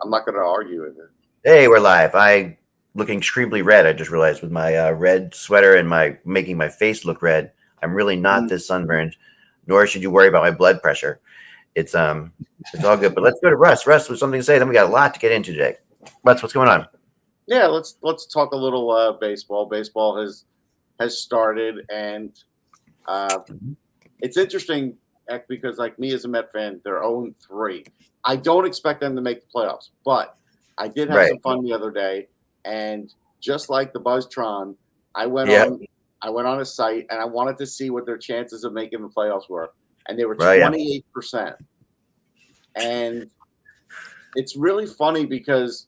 I'm not going to argue with it. Hey, we're live. I looking extremely red. I just realized with my red sweater and making my face look red. I'm really not this sunburned. Nor should you worry about my blood pressure. It's all good. But let's go to Russ. Russ with something to say. Then we got a lot to get into today. Russ, what's going on? Yeah, let's talk a little baseball. Baseball has started, and it's interesting because, like me as a Met fan, they're 0-3. I don't expect them to make the playoffs, but I did have some fun the other day, and just like the Buzztron, I went on a site and I wanted to see what their chances of making the playoffs were, and they were 28%. And it's really funny because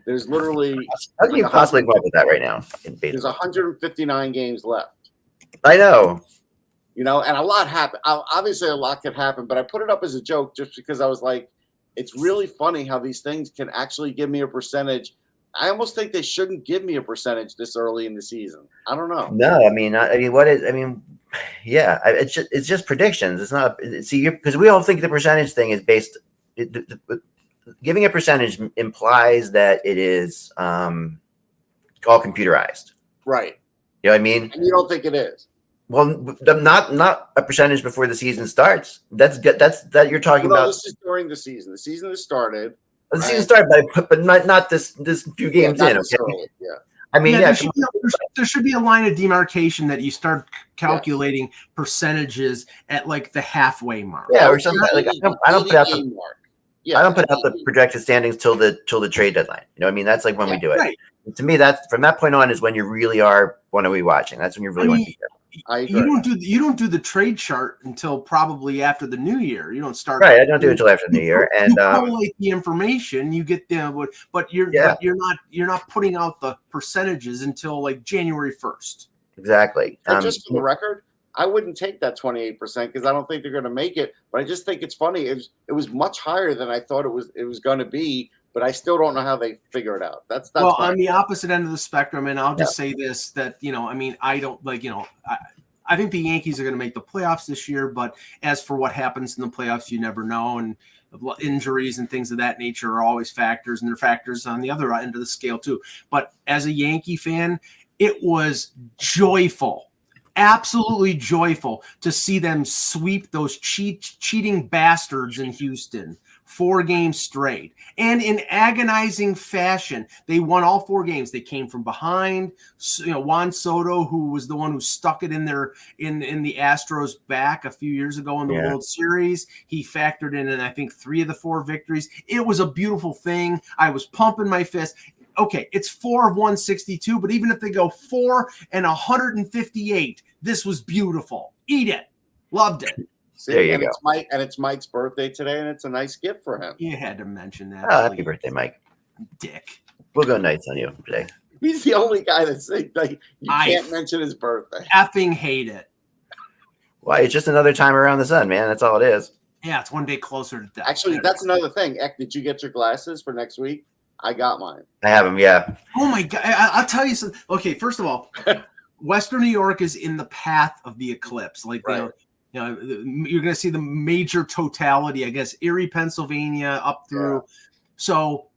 there's literally how can you possibly come up with that right now? There's 159 games left. I know. You know, and a lot happened. Obviously, a lot could happen, but I put it up as a joke just because I was like, it's really funny how these things can actually give me a percentage. I almost think they shouldn't give me a percentage this early in the season. I don't know. No, I mean, yeah, it's just predictions. It's not. See, because we all think the percentage thing is based. Giving a percentage implies that it is all computerized. Right. You know what I mean? And you don't think it is. Well, not a percentage before the season starts. That's good. That you're talking about. This is during the season. The season has started. The season started, but not this few games in. Okay. Yeah. I mean, there should be a line of demarcation that you start calculating percentages at like the halfway mark. Yeah, or something like I don't put out the mark. Yeah, I don't put out the projected standings till the trade deadline. You know what I mean? That's like when we do it. Right. To me, that's from that point on is when you really want to be watching. That's when you really want to be there. I agree. You don't do the trade chart until probably after the new year. You don't start. Right, I don't do it until after the new year. And collate the information, you get the but you're not putting out the percentages until like January 1st. Exactly. And just for the record, I wouldn't take that 28% because I don't think they're going to make it. But I just think it's funny. It was much higher than I thought it was going to be. But I still don't know how they figure it out. That's well on the opposite end of the spectrum. And I'll just say this: that I don't I think the Yankees are going to make the playoffs this year. But as for what happens in the playoffs, you never know. And injuries and things of that nature are always factors, and they're factors on the other end of the scale too. But as a Yankee fan, it was joyful. Absolutely joyful to see them sweep those cheating bastards in Houston 4 games straight, and in agonizing fashion. They won all 4 games. They came from behind. Juan Soto, who was the one who stuck it in the Astros back a few years ago in the World Series, he factored in I think 3 of the 4 victories. It was a beautiful thing. I was pumping my fist. Okay, it's 4 of 162, but even if they go 4 and 158, this was beautiful. Eat it. Loved it. See, there you go. It's Mike's birthday today, and it's a nice gift for him. You had to mention that. Oh, happy birthday, Mike. Dick. We'll go nice on you today. He's the only guy that's like you can't mention his birthday. Effing hate it. Why? It's just another time around the sun, man. That's all it is. Yeah, it's one day closer to death. Actually, that's another thing. Ek, did you get your glasses for next week? I got mine. I have them, yeah. Oh, my God. I'll tell you something. Okay, first of all, Western New York is in the path of the eclipse. Like, right. You're going to see the major totality, I guess, Erie, Pennsylvania, up through. Yeah. So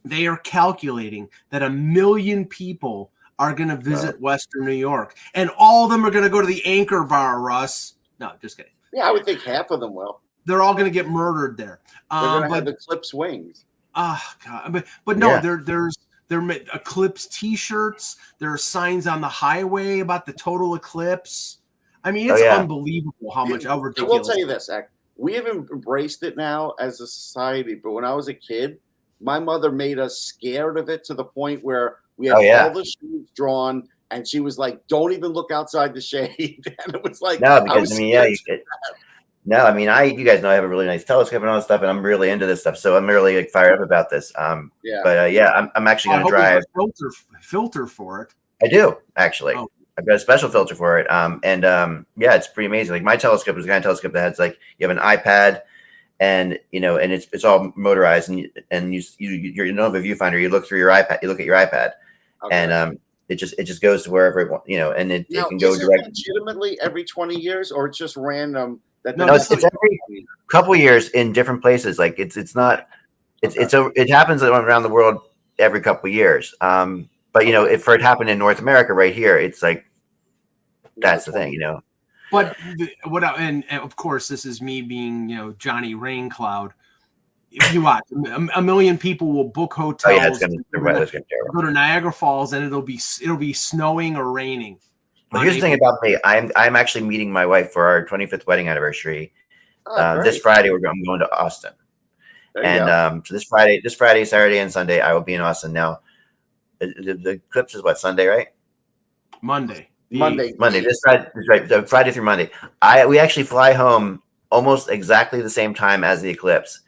they are calculating that 1 million people are going to visit Western New York. And all of them are going to go to the Anchor Bar, Russ. No, just kidding. Yeah, I would think half of them will. They're all going to get murdered there. They're going to have eclipse wings. Oh, God. But no, there's eclipse T-shirts. There are signs on the highway about the total eclipse. I mean, it's unbelievable how much ridiculous. I will tell you this, Ek. We have embraced it now as a society, but when I was a kid, my mother made us scared of it to the point where we had all the shades drawn, and she was like, "Don't even look outside the shade." And it was like, no, because you guys know I have a really nice telescope and all that stuff, and I'm really into this stuff, so I'm really fired up about this. I'm actually going to drive a filter for it. I do actually. Oh. I've got a special filter for it. It's pretty amazing. Like my telescope is the kind of telescope that has like you have an iPad, and and it's all motorized, and you don't have a viewfinder. You look through your iPad. You look at your iPad, and it just goes to wherever and it can go directly. Legitimately every 20 years, or it's just random. No, it's every couple years in different places. Like it's not. It happens around the world every couple of years. But if for it happened in North America right here, it's like that's the thing, But and of course, this is me being Johnny Raincloud. You watch, a million people will book hotels. Go to Niagara Falls, and it'll be snowing or raining. Well, here's the thing about me. I'm actually meeting my wife for our 25th wedding anniversary. This Friday, I'm going to Austin. So this Friday, Saturday, and Sunday, I will be in Austin. Now, the eclipse is what, Sunday, right? Monday. This Friday through Monday. We actually fly home almost exactly the same time as the eclipse,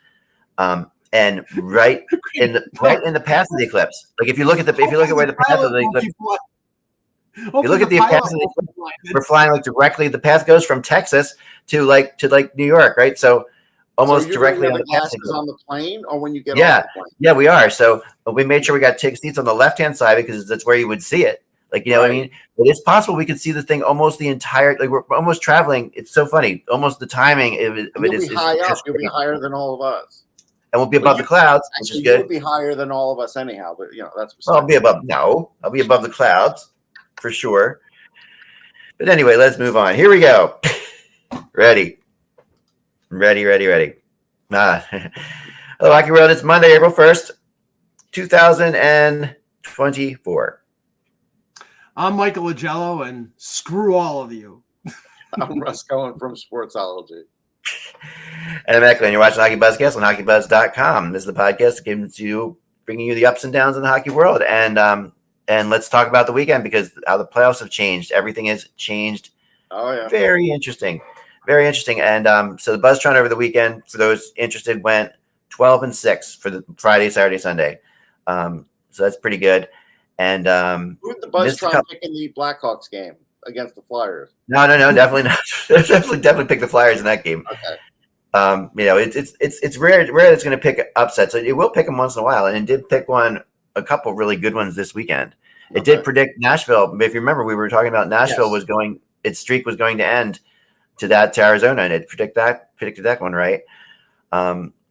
and right in the path of the eclipse. Like if you look at where the path of the eclipse. If you look at the path of the eclipse, we're flying like directly. The path goes from Texas to New York, right? So. Almost directly on the glasses on the plane, or when you get on the plane? Yeah, we are. So we made sure we got seats on the left-hand side because that's where you would see it. Like, what I mean? But it's possible we could see the thing almost the entire, like we're almost traveling. It's so funny. Almost the timing of it is high up. You'll be higher than all of us. And we'll be above the clouds, which is good. You'll be higher than all of us anyhow, but that's I'll be above the clouds for sure. But anyway, let's move on. Here we go. Ready. Hello, Hockey World. It's Monday, April 1st, 2024. I'm Michael Agello, and screw all of you. I'm Russ Cohen from Sportsology. And I'm Echo, and you're watching HockeyBuzzcast on HockeyBuzz.com. This is the podcast that bringing you the ups and downs in the hockey world. And let's talk about the weekend because how the playoffs have changed. Everything has changed. Oh, yeah. Very interesting. Very interesting. And so the Buzztron over the weekend, for those interested, went 12-6 for the Friday, Saturday, Sunday. So that's pretty good. And who did the Buzztron pick in the Blackhawks game against the Flyers? No, definitely not. definitely pick the Flyers in that game. Okay. It's rare that it's going to pick upsets. It will pick them once in a while, and it did pick a couple really good ones this weekend. It did predict Nashville. If you remember, we were talking about Nashville its streak was going to end to Arizona, and it predicted that one right.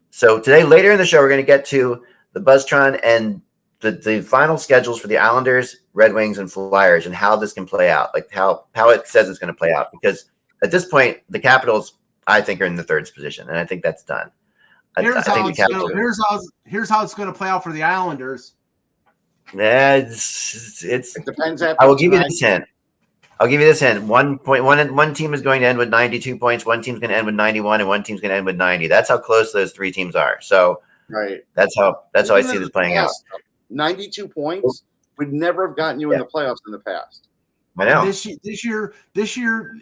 So today, later in the show, we're going to get to the Buzztron and the final schedules for the Islanders, Red Wings, and Flyers, and how this can play out, like how it says it's going to play out. Because at this point, the Capitals, I think, are in the third position, and I think that's done. Here's how it's going to play out for the Islanders. Yeah, it depends. I will give you this hint. One team is going to end with 92 points. One team's going to end with 91, and one team's going to end with 90. That's how close those three teams are. So that's how I see this playing out. 92 points would never have gotten you in the playoffs in the past. I know. This year,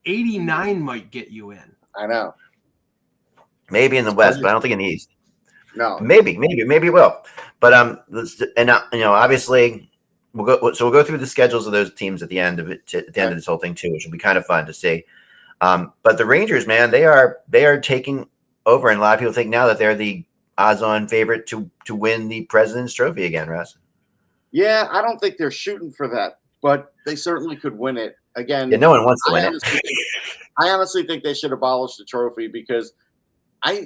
89 might get you in. I know. Maybe in the West, but I don't think in the East. No. Maybe it will. But obviously. We'll go through the schedules of those teams at the end of it, at the end of this whole thing too, which will be kind of fun to see. But the Rangers, man, they are taking over, and a lot of people think now that they're the odds-on favorite to win the President's Trophy again, Russ. Yeah, I don't think they're shooting for that, but they certainly could win it again. Yeah, no one wants to win it. I honestly think they should abolish the trophy because I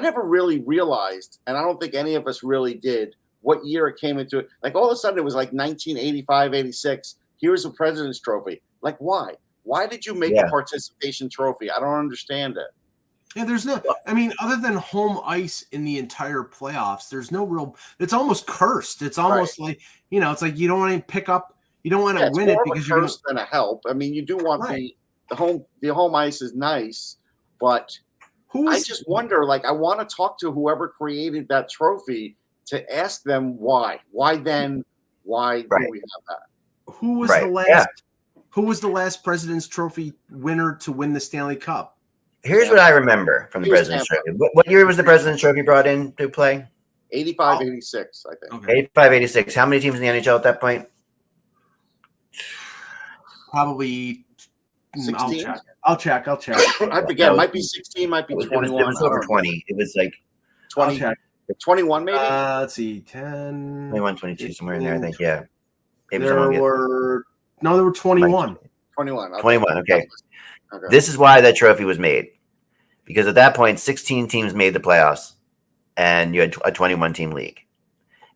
never really realized, and I don't think any of us really did, what year it came into it. Like all of a sudden it was like 1985, 86. Here's the President's Trophy. Like why? Why did you make a participation trophy? I don't understand it. Yeah, there's no, I mean, other than home ice in the entire playoffs, there's no real, it's almost cursed. It's almost like, it's like you don't want to pick up, you don't want to win it because you're curse than a help. I mean, you do want the home ice is nice, but I just wonder, like, I want to talk to whoever created that trophy to ask them why. Why then? Why do we have that? Who was the last? Who was the last President's Trophy winner to win the Stanley Cup? Here's what I remember from the President's Trophy. What year was the President's Trophy brought in to play? 85, 86, I think. Okay. 85, 86. How many teams in the NHL at that point? Probably 16. I'll check. I forget. It might be 16, might be 21. It was over 20. It was like 20. 21 maybe? Let's see, 10. 21, 22, somewhere in there, I think, yeah. There were 21. 21. 21, okay. This is why that trophy was made. Because at that point, 16 teams made the playoffs. and you had a 21 team league.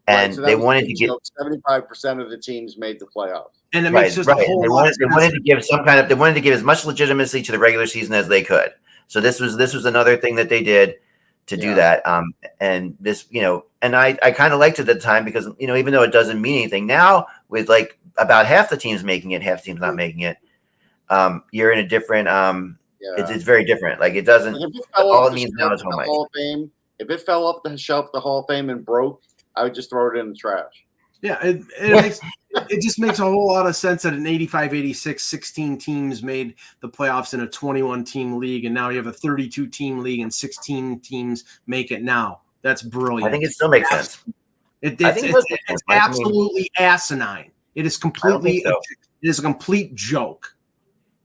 Right, And so they wanted to get 75% of the teams made the playoffs. And it makes just a whole They lot wanted to give some kind of they wanted to give as much legitimacy to the regular season as they could. So this was another thing that they did to do that. And this, and I kind of liked it at the time because even though it doesn't mean anything now, with like about half the teams making it, half the teams not making it, you're in a different it's very different. Like it doesn't all it means now is home ice. Hall of Fame. If it fell off the shelf, the Hall of Fame and broke, I would just throw it in the trash. Yeah, it just makes a whole lot of sense that in 85-86, 16 teams made the playoffs in a 21-team league, and now you have a 32-team league and 16 teams make it now. That's brilliant. I think it still makes sense. It's absolutely asinine. It is completely it is a complete joke.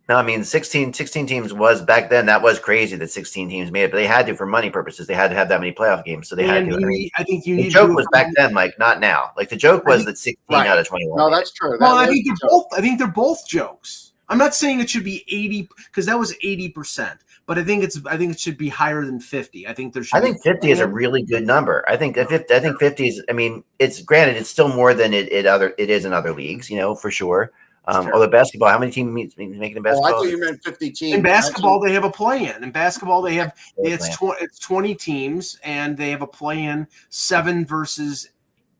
No, I mean 16 teams was back then. That was crazy that 16 teams made it, but they had to for money purposes. They had to have that many playoff games, so they had to. I think you the need joke was back then, Mike, not now. Like the joke was that 16 out of 21. No, that's true. Well, I think they're both jokes. I'm not saying it should be 80 because that was 80%, but I think it should be higher than 50. I think 50 is a really good number. I think 50 is. I mean, it's granted, it's still more than it is in other leagues, for sure. Although basketball, how many teams making in basketball? I thought you meant 50 teams. In basketball, they have a play-in. In basketball, they have it's 20 teams, and they have a play-in 7 versus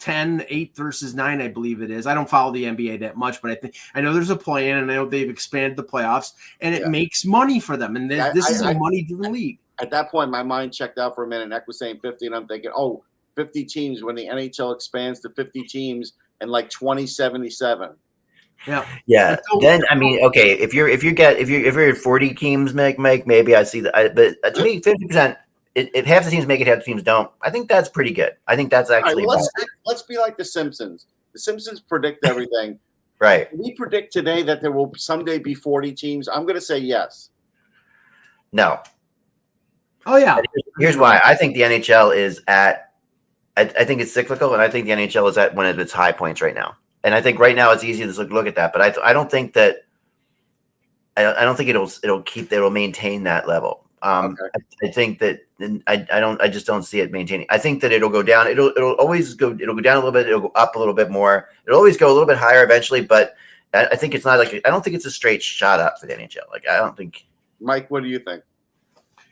10, 8 versus 9, I believe it is. I don't follow the NBA that much, but I know there's a play-in, and I know they've expanded the playoffs, and it makes money for them. And this is a money-driven league. At that point, my mind checked out for a minute, and Eck was saying 50, and I'm thinking, 50 teams when the NHL expands to 50 teams and like 2077. Yeah. Then I mean, okay, if you're at 40 teams, Mike, maybe I see that. But to me, 50%. If half the teams make it, half the teams don't. I think that's pretty good. I think that's actually. Right, let's be like the Simpsons. The Simpsons predict everything. Right. We predict today that there will someday be 40 teams. I'm going to say yes. No. Oh yeah. Here's why. I think the NHL is at. I think it's cyclical, and I think the NHL is at one of its high points right now. And I think right now it's easy to look at that, but I don't think that I don't think it'll maintain that level. I think that I just don't see it maintaining. I think that it'll go down. It'll go down a little bit. It'll go up a little bit more. It'll always go a little bit higher eventually, but I think it's not I don't think it's a straight shot up for the NHL. Like I don't think. Mike, what do you think?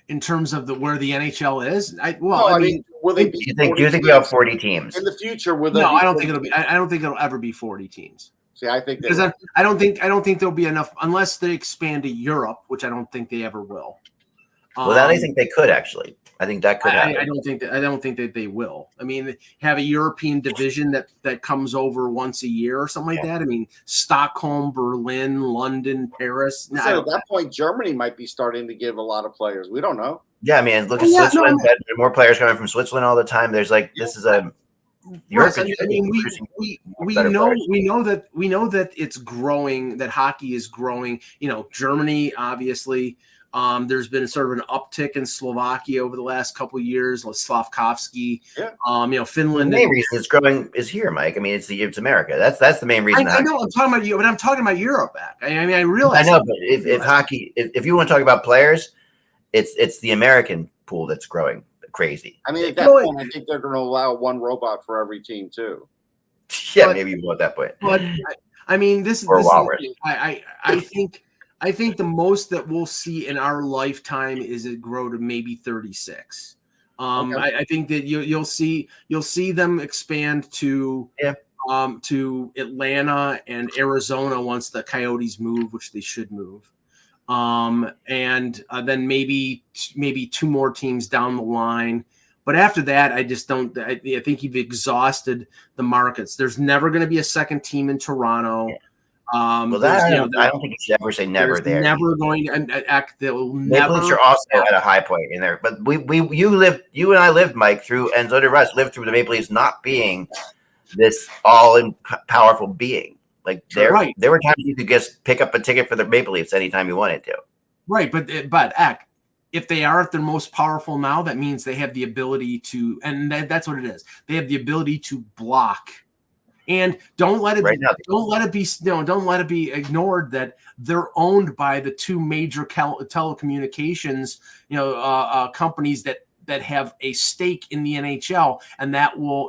In terms of where the NHL is, I mean, will they be? Do you think we have 40 teams in the future? No, I don't think it'll be. I don't think it'll ever be 40 teams. See, I think because I don't think there'll be enough unless they expand to Europe, which I don't think they ever will. Well, that I think they could actually. I think that could happen. I don't think that they will. I mean, have a European division that comes over once a year or something like that. I mean, Stockholm, Berlin, London, Paris. So at that point, Germany might be starting to give a lot of players. We don't know. Yeah, I mean, look at Switzerland. There are more players coming from Switzerland all the time. There's this is a. Yes, I mean, we know that it's growing. That hockey is growing. Germany obviously. There's been sort of an uptick in Slovakia over the last couple of years. Slavkovsky, Finland. The main reason it's growing is here, Mike. I mean, it's America. That's the main reason. I know. I'm talking about you, but I'm talking about Europe. I mean, I realize. I know, but if hockey, if you want to talk about players, it's the American pool that's growing crazy. I mean, at that point, I think they're going to allow one robot for every team too. Yeah, maybe you at that point. But I mean, this is. I think the most that we'll see in our lifetime is it grow to maybe 36. I think that you'll see them expand to Atlanta and Arizona once the Coyotes move, which they should move, and then maybe 2 more teams down the line. But after that, I just don't. I think you've exhausted the markets. There's never going to be a second team in Toronto. Yeah. I don't think you should ever say never there. Never going to act. They'll never. Maple are also at a high point in there, but you and I lived, Mike, through, and so did Russ, lived through the Maple Leafs not being this all-powerful being. Like there were times you could just pick up a ticket for the Maple Leafs anytime you wanted to. Right, but if they are at their most powerful now, that means they have the ability to, and that's what it is. They have the ability to block. And don't let it be ignored that they're owned by the 2 major telecommunications, companies that have a stake in the NHL, and that will,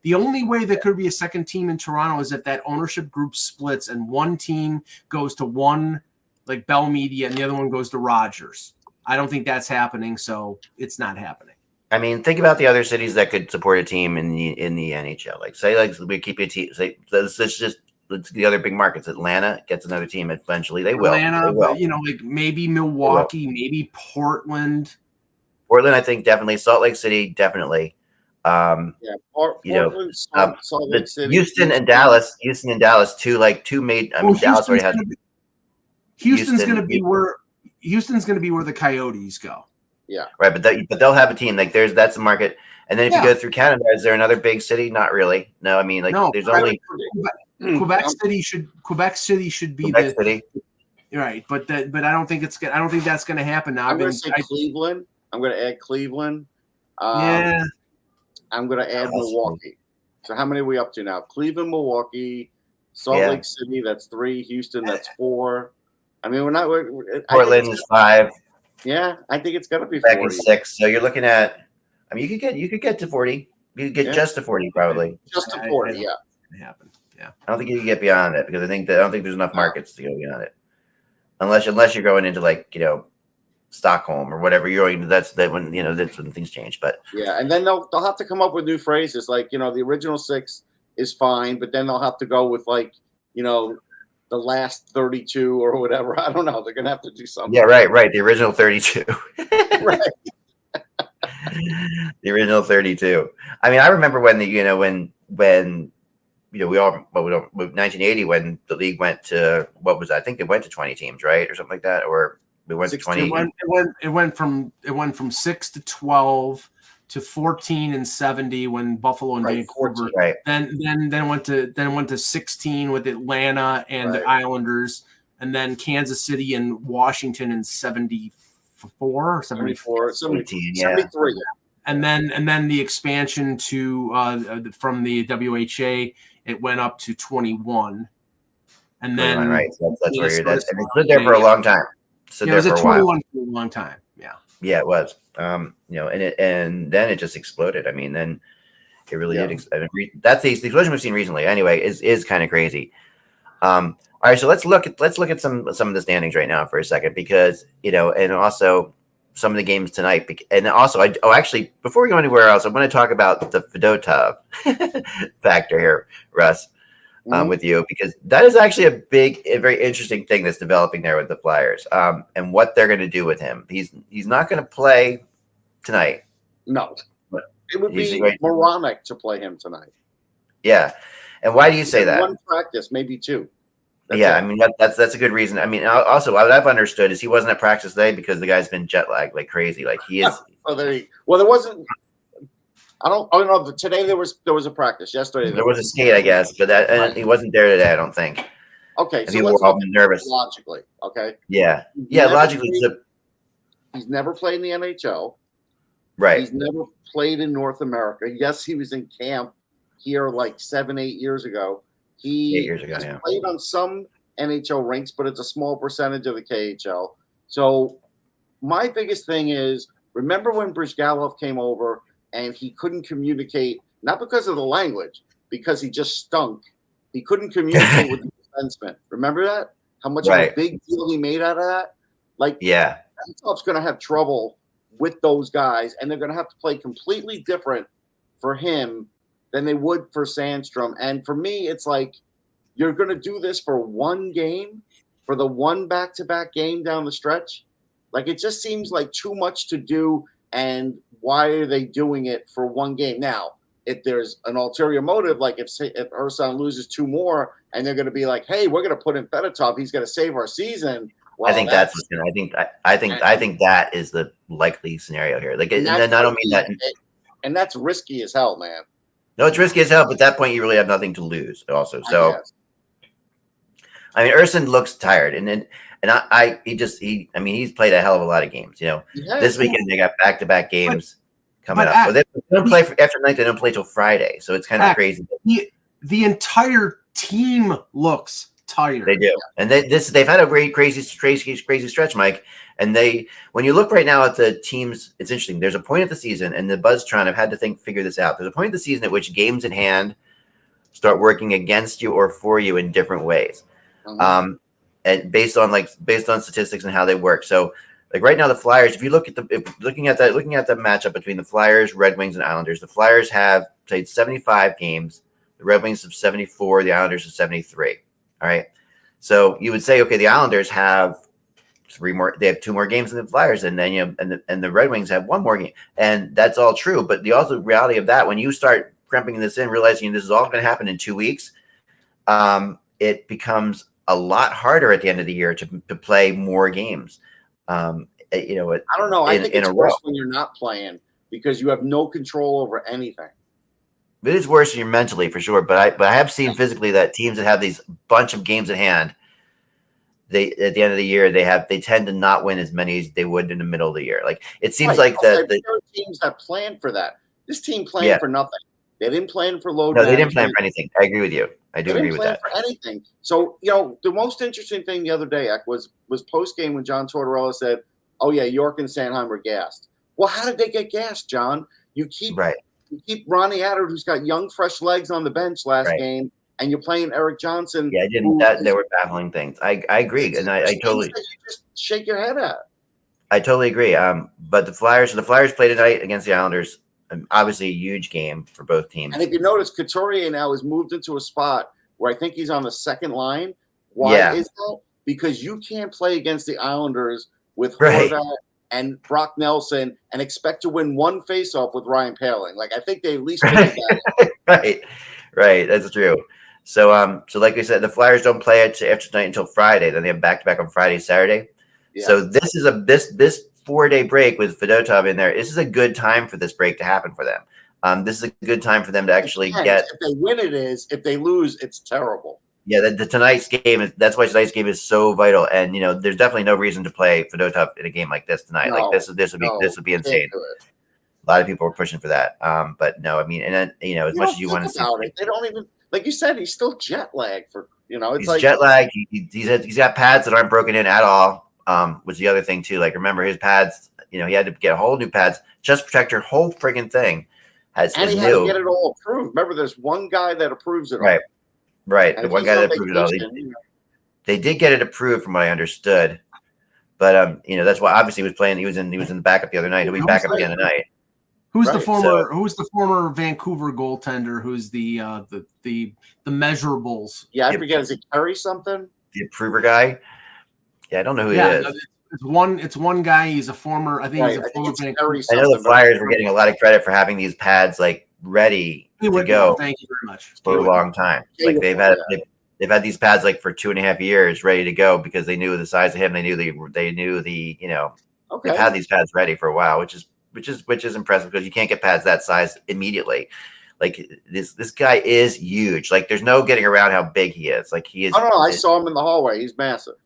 the only way there could be a second team in Toronto is if that ownership group splits and one team goes to one, like Bell Media, and the other one goes to Rogers. I don't think that's happening, so it's not happening. I mean, think about the other cities that could support a team in the NHL. Like, say, like we keep a team. Say, let's the other big markets. Atlanta gets another team eventually. They will. Atlanta, they will. Like maybe Milwaukee, maybe Portland. Portland, I think definitely. Salt Lake City, definitely. Portland, Salt Lake City, Houston and Dallas. Houston and Dallas, two made. I mean, Dallas already has. Houston's going to be where the Coyotes go. Yeah, right. But they'll have a team. Like that's a market. And then if you go through Canada, is there another big city? Not really. No, I mean, there's only Quebec City should be Quebec City. Right, but I don't think that's going to happen now. I'm going to say Cleveland. I'm going to add Cleveland. I'm going to add Milwaukee. So how many are we up to now? Cleveland, Milwaukee, Salt Lake City. That's 3. Houston. That's 4. I mean, Portland is 5. Yeah, I think it's going to be 40. 6. So you're looking at. I mean, you could get to 40. You could get just to 40, probably. Just to 40, yeah. It happened. Yeah. I don't think you can get beyond it because I don't think there's enough markets to go beyond it, unless you're going into Stockholm or whatever you're going to. That's when things change. But yeah, and then they'll have to come up with new phrases the original 6 is fine, but then they'll have to go with the last 32 or whatever. I don't know. They're gonna have to do something. Yeah, right. The original 32. Right. The original 32. I mean, I remember when we all 1980 when the league went to I think it went to 20 teams, right, or something like that, or we went to 20. It went from 6 to 12 to 14 and 70 when Buffalo and Vancouver. Right. Then went to 16 with Atlanta and the Islanders, and then Kansas City and Washington in 74 or 74, 73. And then the expansion to from the WHA, it went up to 21. And then that's where you're. And it stood there for a long time. It was at 21 for a long time. Yeah. Yeah, it was. And then it just exploded. I mean, then it really did. That's the explosion we've seen recently. Anyway, is kind of crazy. All right, so let's look at some of the standings right now for a second, because and also some of the games tonight. And also, actually, before we go anywhere else, I want to talk about the Fedotov factor here, Russ, with you, because that is actually a very interesting thing that's developing there with the Flyers, and what they're going to do with him. He's not going to play tonight. No, it would be moronic to play him tonight. Yeah, and why do you say that? One practice, maybe 2. I mean, that's a good reason. I mean, also what I've understood is he wasn't at practice today because the guy's been jet lagged like crazy. Like he is. There wasn't. I don't know. Today there was a practice. Yesterday there was a skate, I guess, but he wasn't there today. I don't think. Okay, so people were all nervous. Logically, okay. Yeah, logically. He's never played in the NHL. Right. He's never played in North America. Yes, he was in camp here like 7-8 years ago. He 8 years ago, played on some NHL rinks, but it's a small percentage of the KHL. So my biggest thing is, remember when Brizgalov came over and he couldn't communicate, not because of the language, because he just stunk. He couldn't communicate with the defenseman. Remember that? How much of a big deal he made out of that? Fedottov's going to have trouble with those guys, and they're going to have to play completely different for him than they would for Sandstrom. And for me, it's like, you're going to do this for one game, for the one back-to-back game down the stretch? Like, it just seems like too much to do, and why are they doing it for one game? Now, if there's an ulterior motive, like if Ursan loses 2 more, and they're going to be like, hey, we're going to put in Fedotov, he's going to save our season. Well, I think that's what's going to. I think that is the likely scenario here. Like, and I don't mean that. And that's risky as hell, man. No, it's risky as hell, but at that point you really have nothing to lose also. So I mean, Ursan looks tired, and he's played a hell of a lot of games. This weekend they got back-to-back games coming up. But they don't play after night. They don't play till Friday, so it's kind of crazy. The entire team looks tired. They do, and they've had a great crazy stretch, Mike. And when you look right now at the teams, it's interesting. There's a point of the season, and the Buzztron have had to figure this out. There's a point of the season at which games in hand start working against you or for you in different ways, and based on statistics and how they work. So, like right now, the Flyers. If you look at looking at that matchup between the Flyers, Red Wings, and Islanders, the Flyers have played 75 games. The Red Wings have 74. The Islanders have 73. All right. So you would say, okay, the Islanders have 3 more. They have 2 more games than the Flyers, and then and the Red Wings have 1 more game, and that's all true. But the also reality of that, when you start cramping this in, realizing this is all going to happen in 2 weeks, it becomes a lot harder at the end of the year to play more games. I don't know. I think it's worse when you're not playing because you have no control over anything. It is worse when you're mentally, for sure. But I have seen physically that teams that have these bunch of games at hand, they at the end of the year they tend to not win as many as they would in the middle of the year. Like it seems like there are teams that plan for that. This team planned for nothing. They didn't plan for load. No, they didn't plan for anything. I agree with you. I do agree with that. For anything. So the most interesting thing the other day was post game when John Tortorella said, "Oh yeah, York and Sanheim were gassed." Well, how did they get gassed, John? You keep Ronnie Attard, who's got young, fresh legs on the bench last game, and you're playing Eric Johnson. Yeah, they were baffling things. I agree, and I totally you just shake your head at. I totally agree. But the Flyers play tonight against the Islanders. Obviously, a huge game for both teams. And if you notice, Couturier now has moved into a spot where I think he's on the second line. Why is that? Because you can't play against the Islanders with Horvat and Brock Nelson and expect to win one faceoff with Ryan Poehling. Like I think they at least figured that. Right. That's true. So like I said, the Flyers don't play it after tonight until Friday. Then they have back-to-back on Friday, Saturday. Yeah. So this is this 4-day break with Fedotov in there. This is a good time for this break to happen for them. This is a good time for them to actually get. If they win, it is. If they lose, it's terrible. Yeah, tonight's game that's why tonight's game is so vital. And there's definitely no reason to play Fedotov in a game like this tonight. Like this would be insane. A lot of people are pushing for that. But no, I mean, and then as much as you want to see it, they don't even like you said. He's still jet lagged for it's he's like jet lagged. He's got pads that aren't broken in at all. Was the other thing too. Like remember his pads. He had to get a whole new pads, chest protector, whole friggin' thing. And he had to get it all approved. Remember, there's one guy that approves it. Right. Right. And the one guy that approved it all. They did get it approved from what I understood. But that's why obviously he was playing. He was in the backup the other night. He'll be back up again tonight. Who's the former Vancouver goaltender? Who's the measurables? Yeah, I forget. Is it Curry something? The approver guy. Yeah, I don't know who he is. It's one guy. He's a former. I think he's a former Vancouver. I know the Flyers were getting a lot of credit for having these pads like ready to go. Thank you very much. For a long time. Like they've had these pads like for 2.5 years ready to go because they knew the size of him. They knew they've had these pads ready for a while, which is impressive because you can't get pads that size immediately. Like this guy is huge. Like there's no getting around how big he is. Like he is. I saw him in the hallway. He's massive.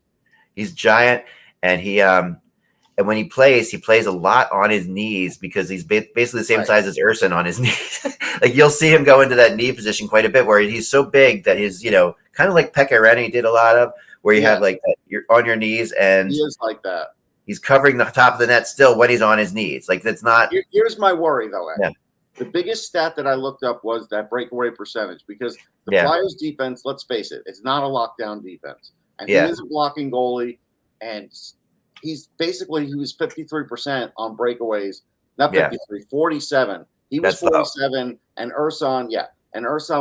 He's giant, and and when he plays a lot on his knees because he's basically the same size as Urson on his knees. Like you'll see him go into that knee position quite a bit where he's so big that his kind of like Pekka Rinne did a lot of where you have like that, you're on your knees and he is like that. He's covering the top of the net still when he's on his knees. Like that's not. Here's my worry though. Yeah. The biggest stat that I looked up was that breakaway percentage because the Flyers defense, let's face it, it's not a lockdown defense. And he is a blocking goalie, and he was 53% on breakaways. Not 53, 47. He was 47, and Urson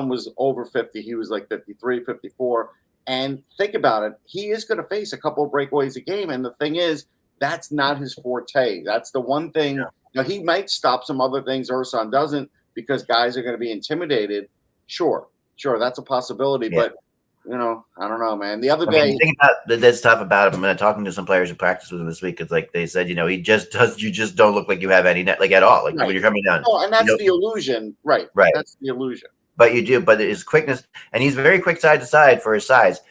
was over 50. He was like 53, 54. And think about it. He is going to face a couple of breakaways a game. And the thing is, that's not his forte. That's the one thing. Yeah. Now, he might stop some other things Urson doesn't because guys are going to be intimidated. Sure. That's a possibility. Yeah. But, I don't know, man. The other day. The thing that's tough about him, I'm talking to some players who practiced with him this week. It's like they said, you just don't look like you have any net, like at all. Like when you're coming down. Oh, and that's the illusion. Right. That's the illusion. But you do. But his quickness, and he's very quick side to side for his size.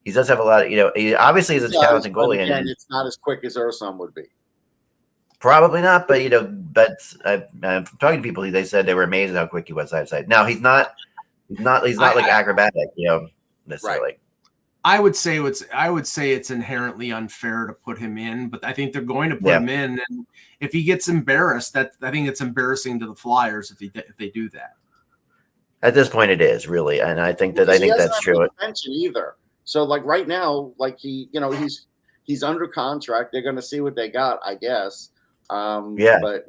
He does have a lot of, he obviously is a talented goalie. And it's not as quick as Urson would be. Probably not, but I'm talking to people. They said they were amazed at how quick he was side to side. Now he's not like acrobatic, necessarily. I would say it's inherently unfair to put him in, but I think they're going to put him in, and if he gets embarrassed, I think it's embarrassing to the Flyers if they do that. At this point, it is really, and I think that's true. Attention either. So like right now, like he's under contract. They're going to see what they got, I guess. But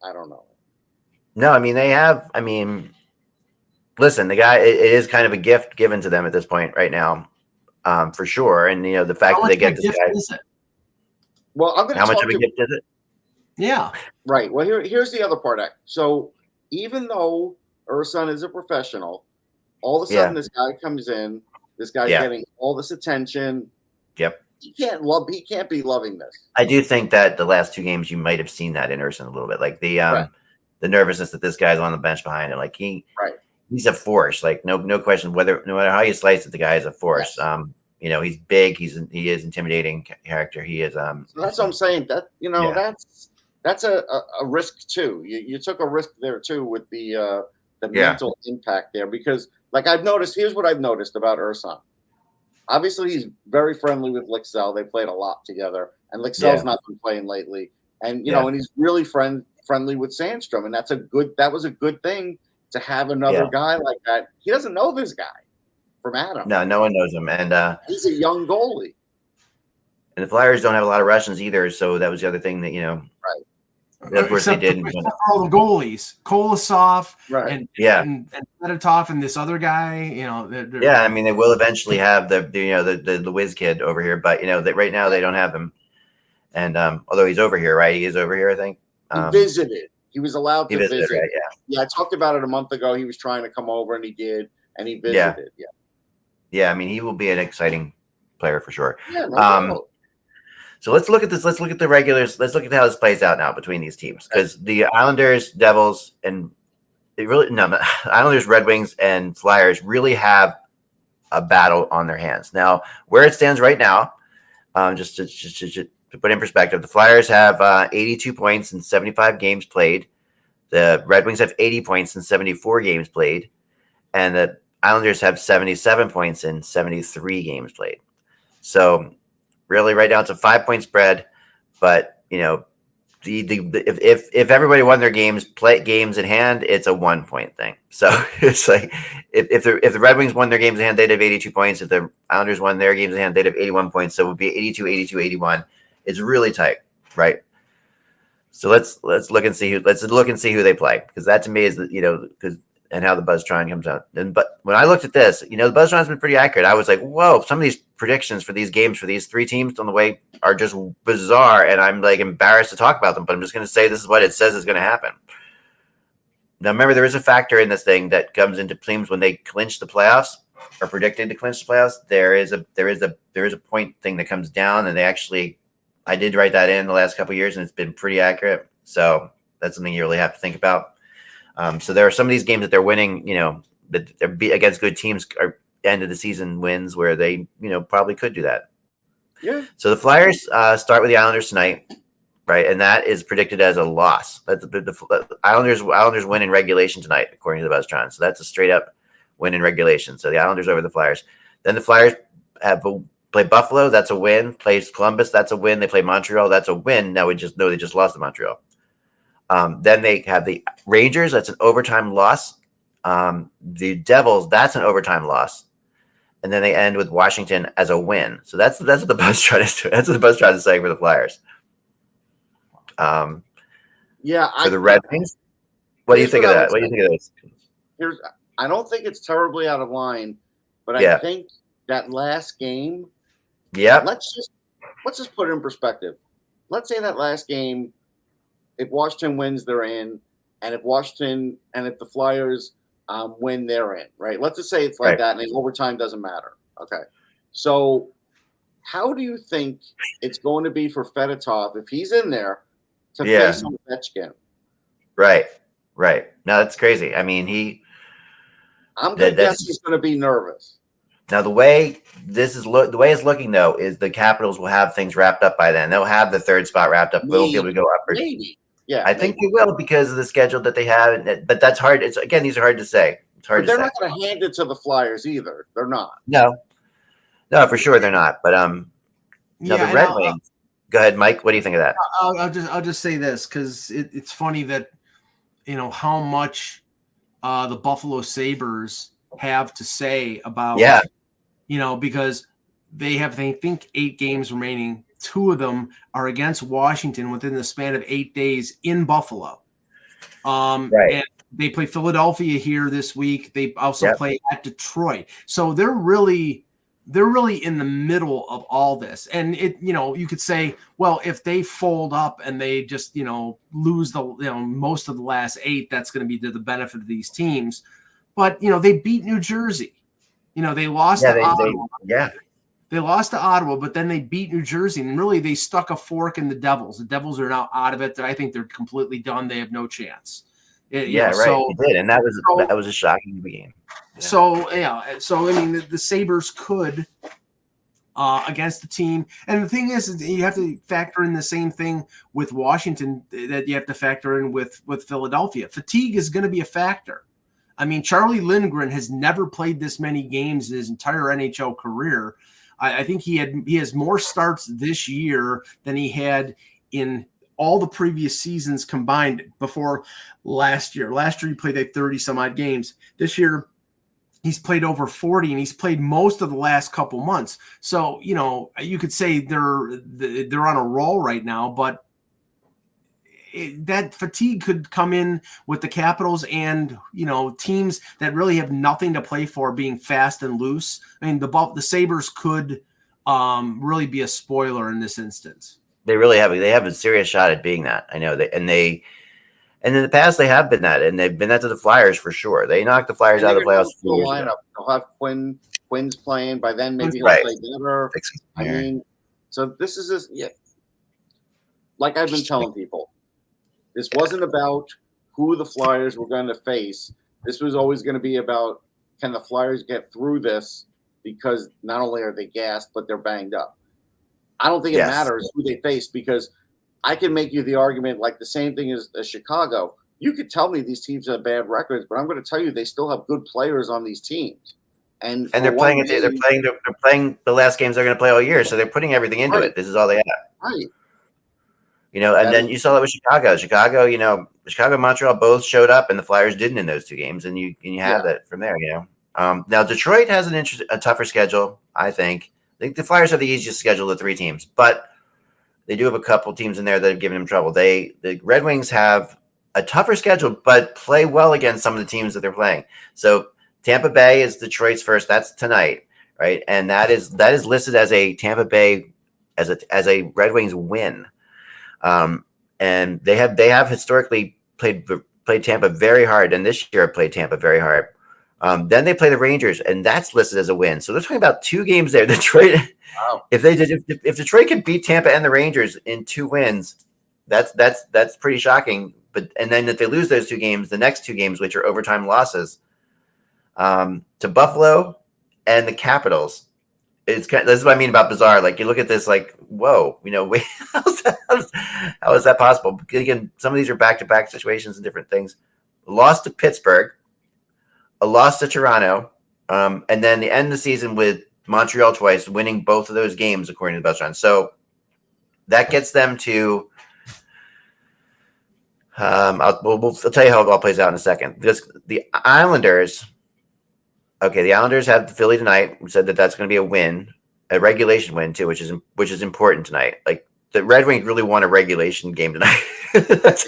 I don't know. No, I mean they have. I mean, listen, the guy. It is kind of a gift given to them at this point right now, for sure. And the fact that they get this guy. Is it? Well, I'm going to. How much of a gift is it? Yeah. Right. Well, here's the other part. So even though Ursan is a professional, all of a sudden this guy comes in. This guy's getting all this attention. Yep. He can't be loving this. I do think that the last two games you might have seen that in Ursan a little bit, like the nervousness that this guy's on the bench behind him. Like he's a force. Like no question. No matter how you slice it, the guy is a force. Yes. He's big. He is intimidating character. He is. So that's what I'm saying. That that's a risk too. You took a risk there too with the mental impact there, because like here's what I've noticed about Ursan. Obviously, he's very friendly with Lixell. They played a lot together, and Lixell's not been playing lately. And and he's really friendly with Sandstrom, and that was a good thing to have another guy like that. He doesn't know this guy from Adam. No one knows him, and he's a young goalie. And the Flyers don't have a lot of Russians either, so that was the other thing that Of course, they did. All the goalies, Kolosov, and Fedotov, and this other guy. I mean, they will eventually have the whiz kid over here, but that right now they don't have him. And although he's over here, right? He is over here, I think. He visited. He was allowed to visit. Right? Yeah, I talked about it a month ago. He was trying to come over, and he did, and he visited. Yeah. I mean, he will be an exciting player for sure. Yeah, no So let's look at this. Let's look at the regulars. Let's look at how this plays out now between these teams, because the Islanders, Devils, and Islanders, Red Wings, and Flyers really have a battle on their hands now. Where it stands right now, just to put in perspective, the Flyers have 82 points in 75 games played. The Red Wings have 80 points in 74 games played, and the Islanders have 77 points in 73 games played. So really, right now it's a 5-point spread, but if everybody won their games in hand, it's a 1-point thing. So it's like if the Red Wings won their games in hand, they'd have 82 points. If the Islanders won their games in hand, they'd have 81 points. So it would be 82, 82, 81. It's really tight, right? So let's look and see who they play, because that to me is and how the Buzztron comes out. But when I looked at this, the Buzztron's been pretty accurate. I was like, whoa, some of these predictions for these games for these three teams on the way are just bizarre, and I'm like embarrassed to talk about them, but I'm just going to say this is what it says is going to happen. Now, remember, there is a factor in this thing that comes into teams when they clinch the playoffs or predicted to clinch the playoffs. There is a point thing that comes down, and I did write that in the last couple of years, and it's been pretty accurate. So that's something you really have to think about. So there are some of these games that they're winning, that they're against good teams, are end of the season wins where they, probably could do that. Yeah. So the Flyers start with the Islanders tonight, right? And that is predicted as a loss. That's the Islanders win in regulation tonight, according to the Buzztron. So that's a straight up win in regulation. So the Islanders over the Flyers. Then the Flyers play Buffalo. That's a win. Plays Columbus. That's a win. They play Montreal. That's a win. Now we just know they just lost to Montreal. Then they have the Rangers. That's an overtime loss. The Devils. That's an overtime loss. And then they end with Washington as a win. So that's what the Buzztron is doing. That's what the Buzztron is saying for the Flyers. For the Red Wings, what do you think of that? What do you think of this? I don't think it's terribly out of line, but I think that last game. Yeah. Let's just put it in perspective. Let's say that last game, if Washington wins, they're in, and if the Flyers win, they're in, right? Let's just say it's like that, and then overtime doesn't matter. Okay. So how do you think it's going to be for Fedotov if he's in there to face Ovechkin? Right. No, that's crazy. I mean, I'm going to guess he's going to be nervous. Now, the way it's looking, though, is the Capitals will have things wrapped up by then. They'll have the third spot wrapped up. They'll be able to go up. Maybe. Yeah, I think they will, because of the schedule that they have. But that's hard. These are hard to say. It's hard. But they're not going to hand it to the Flyers either. They're not. No. No, for sure they're not. But no, Yeah, the Red Wings. Go ahead, Mike. What do you think of that? I'll just say this because it's funny that how much the Buffalo Sabres have to say about because they think 8 games remaining. 2 of them are against Washington within the span of 8 days in Buffalo. And they play Philadelphia here this week. They also play at Detroit. So they're really in the middle of all this. And you could say, well, if they fold up and they just, lose the, most of the last 8, that's going to be to the benefit of these teams. But, they beat New Jersey. They lost to Ottawa. They lost to Ottawa, but then they beat New Jersey. And really, they stuck a fork in the Devils. The Devils are now out of it. I think they're completely done. They have no chance. So, they did. And that was a shocking game. Yeah. So I mean, the Sabres could against the team, and the thing is you have to factor in the same thing with Washington that you have to factor in with Philadelphia. Fatigue is going to be a factor. I mean, Charlie Lindgren has never played this many games in his entire NHL career. I think he has more starts this year than he had in all the previous seasons combined before last year. Last year he played like 30 some odd games. This year he's played over 40, and he's played most of the last couple months. So, you could say they're on a roll right now, but that fatigue could come in with the Capitals and, teams that really have nothing to play for being fast and loose. I mean, the Sabres could really be a spoiler in this instance. They really have. They have a serious shot at being that. I know and in the past they have been that, and they've been that to the Flyers for sure. They knocked the Flyers out of the playoffs. They'll have Quinn's playing by then. Maybe he'll play better. I mean, so this is just like I've been telling people. This wasn't about who the Flyers were going to face. This was always going to be about, can the Flyers get through this, because not only are they gassed, but they're banged up. I don't think it matters who they face, because I can make you the argument like the same thing as Chicago. You could tell me these teams have bad records, but I'm going to tell you they still have good players on these teams. And they're playing the last games they're going to play all year, so they're putting everything into it. This is all they have. Right. And then you saw that with Chicago. Chicago and Montreal both showed up, and the Flyers didn't in those 2 games, and you have that from there. Now Detroit has a tougher schedule. I think the Flyers have the easiest schedule of the 3 teams, but they do have a couple teams in there that have given them trouble. The Red Wings have a tougher schedule, but play well against some of the teams that they're playing. So Tampa Bay is Detroit's first. That's tonight, right? And that is listed as a Tampa Bay as a Red Wings win. And they have historically played Tampa very hard, and this year played Tampa very hard. Then they play the Rangers, and that's listed as a win. So they're talking about 2 games there. Detroit, wow. If Detroit can beat Tampa and the Rangers in 2 wins, that's pretty shocking. And then if they lose those 2 games, the next 2 games, which are overtime losses, to Buffalo and the Capitals. This is what I mean about bizarre. Like, you look at this, like, whoa, wait, how is that possible? Again, some of these are back-to-back situations and different things. Lost to Pittsburgh, a loss to Toronto, and then the end of the season with Montreal twice, winning both of those games according to the Buzz. So that gets them to. I'll tell you how it all plays out in a second. Because the Islanders. Okay, the Islanders have Philly tonight. We said that's going to be a win, a regulation win too, which is important tonight. Like, the Red Wings really won a regulation game tonight. This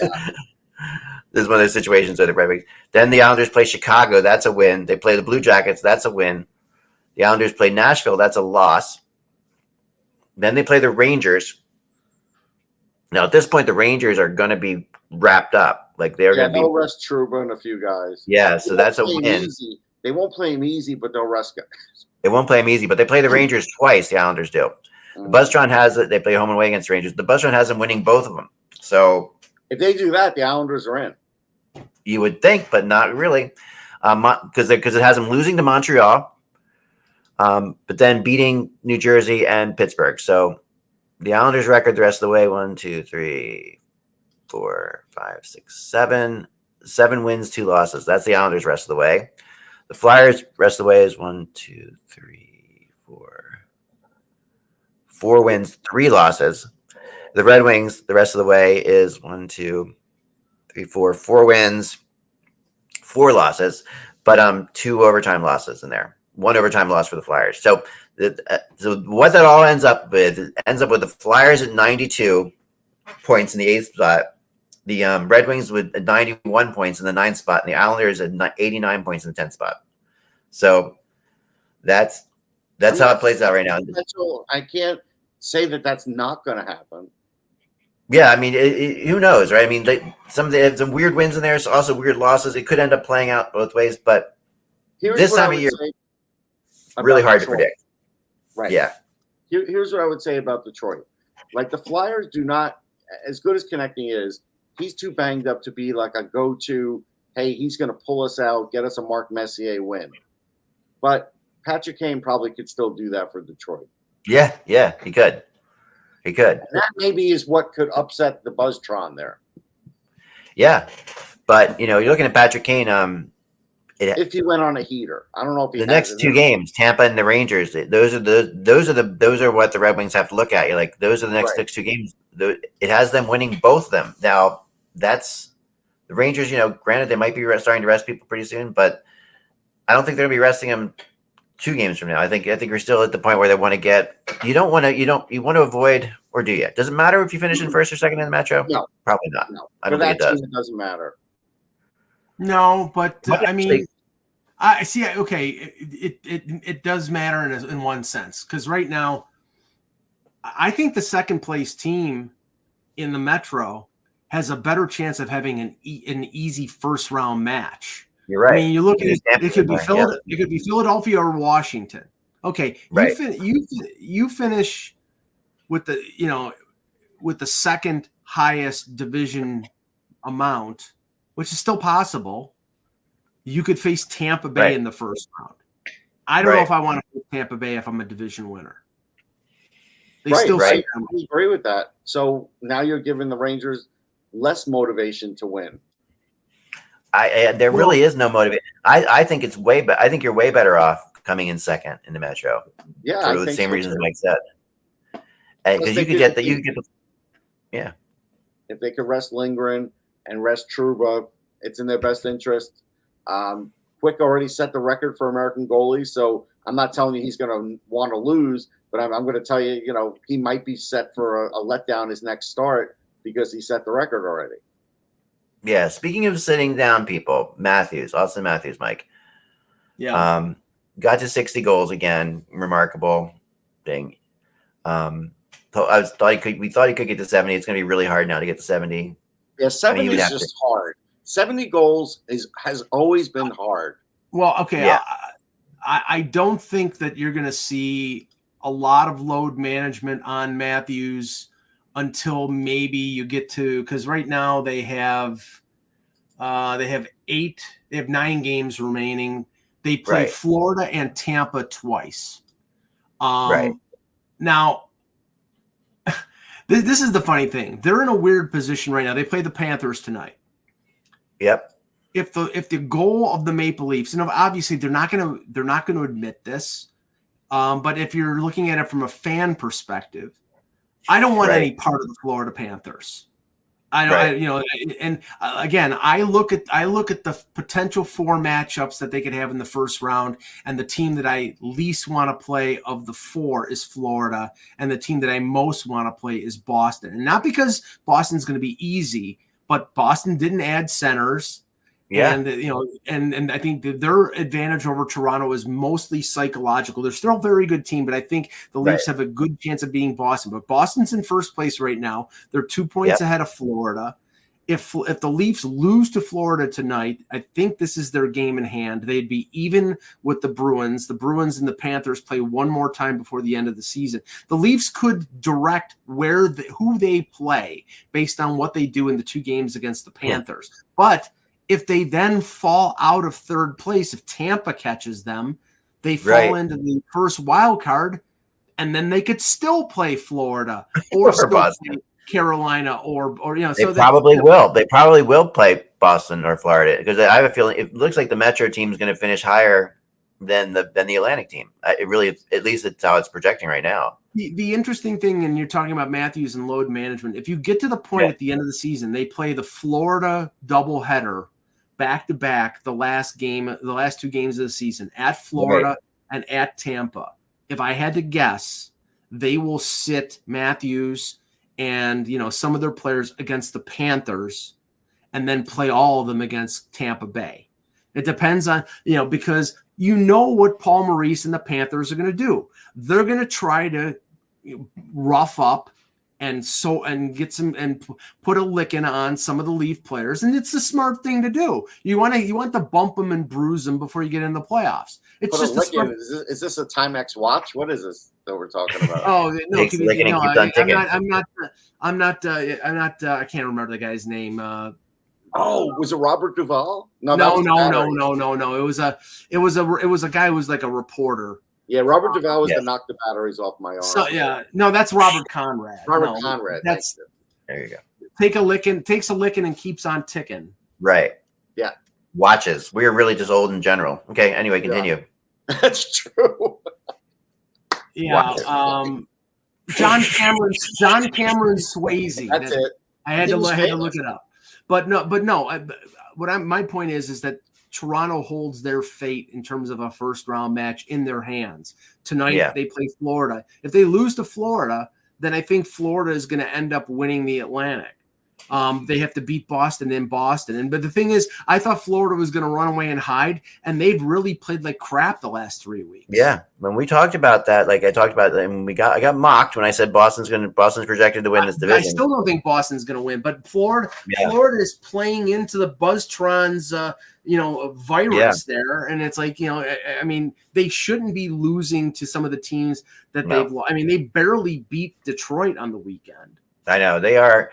is one of those situations where the Red Wings. Then the Islanders play Chicago. That's a win. They play the Blue Jackets. That's a win. The Islanders play Nashville. That's a loss. Then they play the Rangers. Now, at this point, the Rangers are going to be wrapped up. Like, they're going to be. They'll rest Trouba and a few guys. Yeah, so that's a win. Easy. They won't play him easy, but they'll rest guys. They won't play him easy, but they play the Rangers twice. The Islanders do. The Buzztron has it. They play home and away against the Rangers. The Buzztron has them winning both of them. So if they do that, the Islanders are in. You would think, but not really, because it has them losing to Montreal, but then beating New Jersey and Pittsburgh. So the Islanders record the rest of the way: 1, 2, 3, 4, 5, 6, 7. 7 wins, 2 losses. That's the Islanders rest of the way. The Flyers rest of the way is 1, 2, 3, 4, 4 wins, 3 losses. The Red Wings, the rest of the way is 1, 2, 3, 4 wins, 4 losses, but 2 overtime losses in there. 1 overtime loss for the Flyers. So what that all ends up with, the Flyers at 92 points in the 8th spot, the Red Wings with 91 points in the 9th spot, and the Islanders at 89 points in the 10th spot. So that's how it plays out right now. I can't say that that's not going to happen. Yeah, I mean, who knows, right? I mean, they have some weird wins in there, so also weird losses. It could end up playing out both ways, but this time of year, really hard to predict. Right. Yeah. Here's what I would say about Detroit. Like, the Flyers do not, as good as Konechny is, he's too banged up to be like a go-to, hey, he's going to pull us out, get us a Mark Messier win. But Patrick Kane probably could still do that for Detroit. Yeah, he could. He could. And that maybe is what could upset the Buzztron there. Yeah, but you're looking at Patrick Kane. If he went on a heater, I don't know if he the next 2 games, Tampa and the Rangers. Those are what the Red Wings have to look at. You're like, those are the next 2 games. It has them winning both of them. Now that's the Rangers. Granted, they might be starting to rest people pretty soon, but I don't think they're going to be resting them 2 games from now. I think we're still at the point where they want to get. You want to avoid, or do you? Does it matter if you finish in first or second in the Metro? No, probably not. No, I don't think it does. It doesn't matter. No, but I mean, I see. Okay, it does matter in one sense, because right now, I think the second place team in the Metro has a better chance of having an easy first round match. You're right. I mean, you look at it. It could be Philadelphia or Washington. Okay, right. You finish with the second highest division amount, which is still possible. You could face Tampa Bay in the first round. I don't know if I want to face Tampa Bay if I'm a division winner. I agree with that. So now you're giving the Rangers less motivation to win. There really is no motivation. I think it's I think you're way better off coming in second in the Metro. Yeah, for the same reasons Mike said. Because you could get the. Yeah. If they could rest Lindgren and rest Trouba, it's in their best interest. Quick already set the record for American goalies, so I'm not telling you he's going to want to lose, but I'm going to tell you, he might be set for a letdown his next start because he set the record already. Yeah. Speaking of sitting down people, Austin Matthews, Mike. Yeah. Got to 60 goals again. Remarkable thing. We thought he could get to 70. It's going to be really hard now to get to 70. Yeah, 70 is just hard. 70 goals has always been hard. Well, okay. Yeah. I don't think that you're going to see a lot of load management on Matthews until maybe you get to, because right now they have 9 games remaining. They play Florida and Tampa twice. Now, this is the funny thing. They're in a weird position right now. They play the Panthers tonight. Yep. If the goal of the Maple Leafs, and obviously they're not going to admit this, but if you're looking at it from a fan perspective, I don't want any part of the Florida Panthers. Again, I look at the potential 4 matchups that they could have in the first round, and the team that I least want to play of the 4 is Florida, and the team that I most want to play is Boston. And not because Boston's going to be easy, but Boston didn't add centers. Yeah. And I think their advantage over Toronto is mostly psychological. They're still a very good team, but I think the Leafs have a good chance of beating Boston. But Boston's in first place right now. They're 2 points ahead of Florida. If the Leafs lose to Florida tonight, I think this is their game in hand. They'd be even with the Bruins. The Bruins and the Panthers play one more time before the end of the season. The Leafs could direct who they play based on what they do in the 2 games against the Panthers. Yeah. But if they then fall out of third place, if Tampa catches them, they fall into the first wild card, and then they could still play Florida or Boston, Carolina, or they probably will. They probably will play Boston or Florida, because I have a feeling it looks like the Metro team is going to finish higher than the Atlantic team. It really, at least it's how it's projecting right now. The interesting thing, and you're talking about Matthews and load management, if you get to the point at the end of the season, they play the Florida doubleheader back to back, the last 2 games of the season at Florida and at Tampa. If I had to guess, they will sit Matthews and some of their players against the Panthers and then play all of them against Tampa Bay. It depends on, because what Paul Maurice and the Panthers are going to do. They're going to try to rough up and get some and put a licking on some of the Leaf players, and it's the smart thing to do. You want to bump them and bruise them before you get in the playoffs. It's just is this a Timex watch? What is this that we're talking about? Oh no, I'm not. I can't remember the guy's name. Was it Robert Duvall? No. It was a guy who was like a reporter. Yeah, Robert Duvall was to knock the batteries off my arm. So no, that's Robert Conrad. Conrad. That's there you go. Takes a licking and keeps on ticking. Right. Yeah. Watches. We're really just old in general. Okay. Anyway, continue. Yeah. That's true. Yeah. John Cameron Swayze. That's it. I had to look it up. But no. My point is that Toronto holds their fate in terms of a first round match in their hands. Tonight they play Florida. If they lose to Florida, then I think Florida is going to end up winning the Atlantic. They have to beat Boston in Boston. But the thing is, I thought Florida was going to run away and hide, and they've really played like crap the last 3 weeks. Yeah. When we talked about that, I got mocked when I said Boston's projected to win this division. I still don't think Boston's going to win, but Florida is playing into the Buzztron's virus there, and it's like, I mean, they shouldn't be losing to some of the teams that they've lost. I mean, they barely beat Detroit on the weekend. I know they are.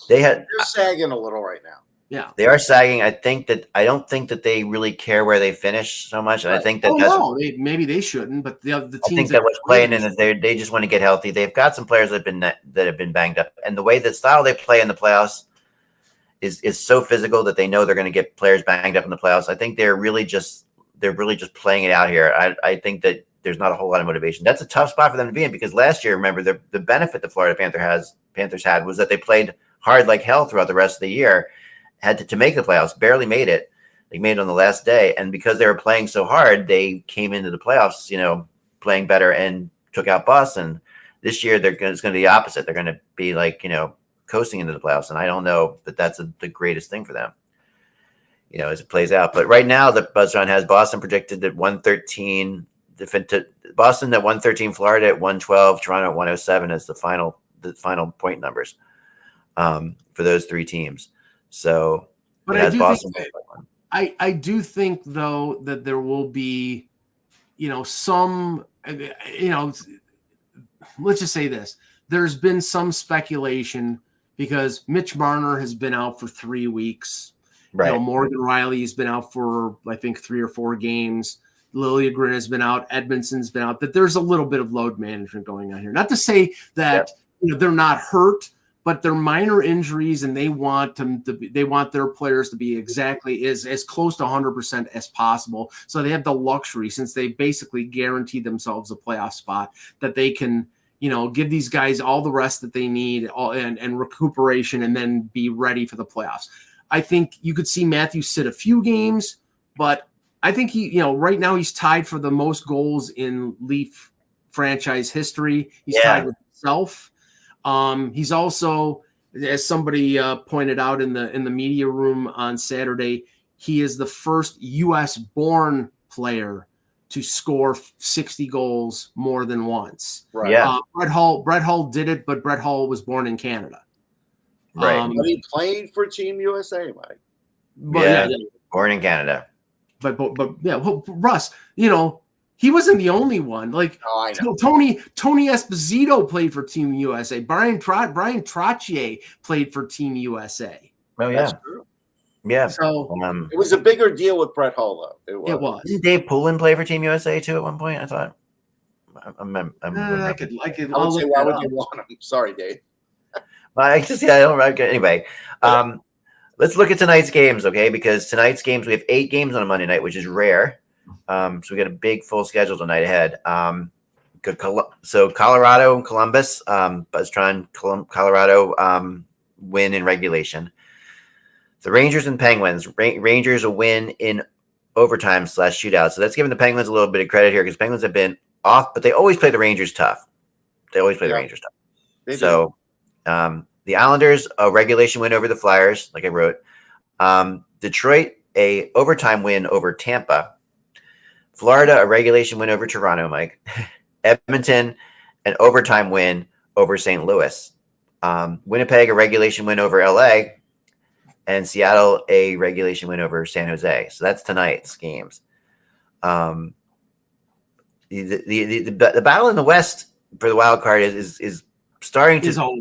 They're sagging a little right now. Yeah, they are sagging. I don't think that they really care where they finish so much. And I think that maybe they shouldn't. But the teams, I think that what's playing in it, they just want to get healthy. They've got some players that have been banged up, and the way the style they play in the playoffs is so physical that they know they're going to get players banged up in the playoffs. I think they're really just playing it out here. I think that there's not a whole lot of motivation. That's a tough spot for them to be in, because last year, remember, the benefit the Florida Panthers had was that they played hard like hell throughout the rest of the year, had to make the playoffs, barely made it. They made it on the last day. And because they were playing so hard, they came into the playoffs, playing better and took out Boston. This year, it's going to be the opposite. They're going to be coasting into the playoffs. And I don't know that that's the greatest thing for them, as it plays out. But right now, the Buzztron has Boston predicted at 113, Boston at 113, Florida at 112, Toronto at 107 as the final point numbers for those three teams. So, but I do think though that there will be, some, let's just say this. There's been some speculation because Mitch Marner has been out for 3 weeks. Right. Morgan Riley has been out for, I think, 3 or 4 games. Liljegren has been out. Edmondson's been out. That there's a little bit of load management going on here. Not to say that they're not hurt, but they're minor injuries, and they want their players to be exactly as close to 100% as possible. So they have the luxury, since they basically guaranteed themselves a playoff spot, that they can, give these guys all the rest that they need and recuperation, and then be ready for the playoffs. I think you could see Matthews sit a few games, but I think he, right now he's tied for the most goals in Leaf franchise history. He's tied with himself. He's also, as somebody pointed out in the media room on Saturday, he is the first U.S. born player to score 60 goals more than once. Right. Yeah. Brett Hull did it, but Brett Hull was born in Canada. Right. But he played for Team USA, Mike. Born in Canada. But Russ, he wasn't the only one. Tony Esposito played for Team USA. Brian Trottier played for Team USA. Oh yeah, that's true. Yeah. So it was a bigger deal with Brett Hull, though. It was. Didn't Dave Poulin play for Team USA too at one point? I thought. I could. I would say, why would you want him? Sorry, Dave. I don't. Anyway, let's look at tonight's games, okay? Because tonight's games, we have 8 games on a Monday night, which is rare. So we got a big full schedule tonight ahead. So Colorado and Columbus, Buzztron, Colorado win in regulation. The Rangers and Penguins. Rangers a win in overtime / shootout. So that's giving the Penguins a little bit of credit here because Penguins have been off, but they always play the Rangers tough. The Rangers tough. So the Islanders, a regulation win over the Flyers, like I wrote. Detroit, a overtime win over Tampa. Florida, a regulation win over Toronto, Mike. Edmonton, an overtime win over St. Louis. Winnipeg, a regulation win over LA. And Seattle, a regulation win over San Jose. So that's tonight's games. The battle in the West for the wild card is starting to, it's over.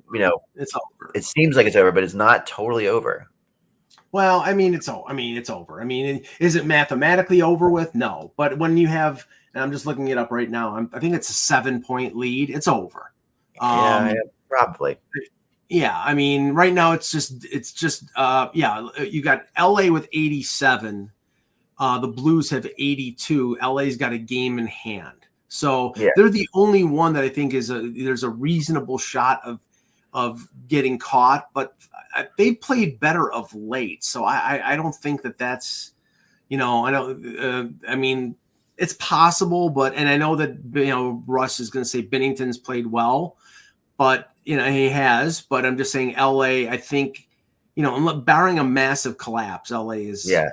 It seems like it's over, but it's not totally over. Well, it's over. Is it mathematically over with? No. But when you have, and I'm just looking it up right now, I think it's a 7-point lead. It's over. Yeah, probably. Yeah, right now it's just you got LA with 87. The Blues have 82. LA's got a game in hand. So they're the only one that I think there's a reasonable shot of getting caught, but they've played better of late. So I don't think that's, it's possible, and I know that, Russ is going to say Binnington's played well, but he has, but I'm just saying LA, I think, barring a massive collapse, LA is going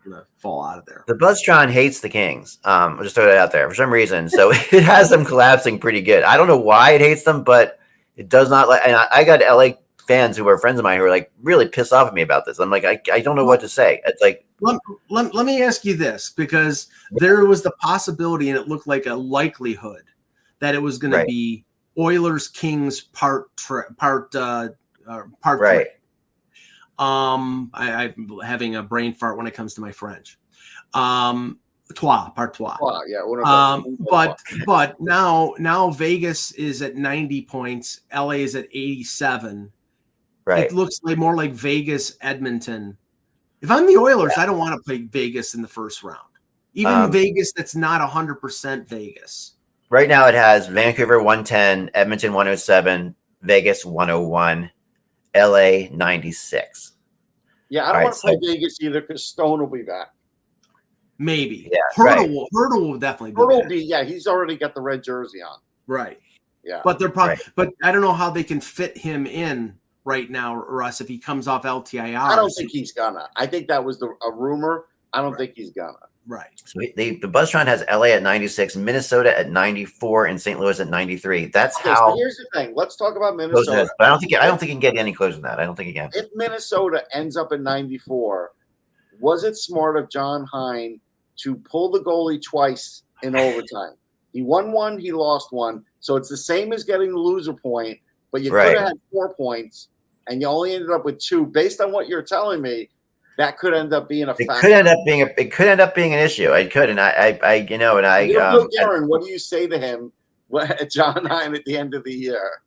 to fall out of there. The Buzztron hates the Kings. I'll just throw that out there for some reason. So it has them collapsing pretty good. I don't know why it hates them, but it does not and I got LA fans who are friends of mine who are like really pissed off at me about this. I'm like, I don't know what to say. It's like, let me ask you this, because there was the possibility, and it looked like a likelihood that it was going to be Oilers Kings part right. 3. I'm having a brain fart when it comes to my French. Part 3. Yeah. But now Vegas is at 90 points. LA is at 87. Right. It looks like more like Vegas, Edmonton. If I'm the Oilers, I don't want to play Vegas in the first round. Even Vegas that's not 100% Vegas. Right now it has Vancouver 110, Edmonton 107, Vegas 101, LA 96. Yeah, I don't want to play Vegas either because Stone will be back. Maybe. Yeah, Hurdle will definitely be Hurdle back. he's already got the red jersey on. Right. Yeah. But they're probably but I don't know how they can fit him in right now, Russ, if he comes off LTIR. I don't think he's gonna. I think that was a rumor. I don't think he's gonna. Right. So the Buzztron has LA at 96, Minnesota at 94, and St. Louis at 93. That's how. So here's the thing. Let's talk about Minnesota. But I don't think he can get any closer than that. I don't think he can. If Minnesota ends up at 94, was it smart of John Hine to pull the goalie twice in overtime? He won one, he lost one. So it's the same as getting the loser point, but you could have had 4 points, and you only ended up with 2. Based on what you're telling me, that could end up being a factor. It could end up being an issue. It could, and Aaron, what do you say to him, John Hine, at the end of the year?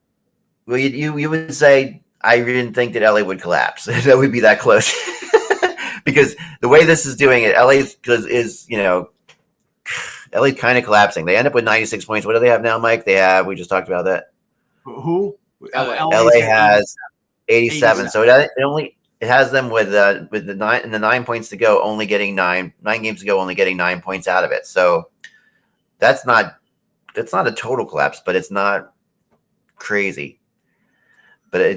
Well, you would say I didn't think that LA would collapse. That would be that close, because the way this is doing it, LA is LA kind of collapsing. They end up with 96 points. What do they have now, Mike? We just talked about that. Who? LA has 87. So it has them with the 9 points to go, only getting 9 games to go, only getting 9 points out of it. So that's not a total collapse, but it's not crazy. But I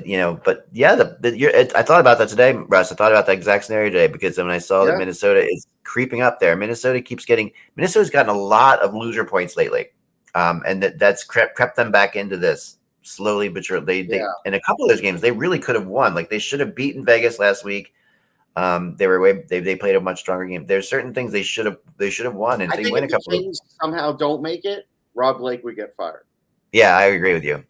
thought about that today, Russ. I thought about that exact scenario today because when I saw that Minnesota is creeping up there, Minnesota's gotten a lot of loser points lately, and that's crept them back into this. Slowly but surely, they in a couple of those games they really could have won. Like they should have beaten Vegas last week. They played a much stronger game. There's certain things they should have won, and they win a couple. If the Kings somehow don't make it, Rob Blake would get fired. Yeah, I agree with you.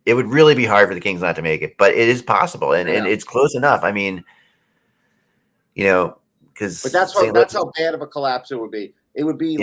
It would really be hard for the Kings not to make it, but it is possible, and it's close enough. I mean, because but that's how bad of a collapse it would be. It would be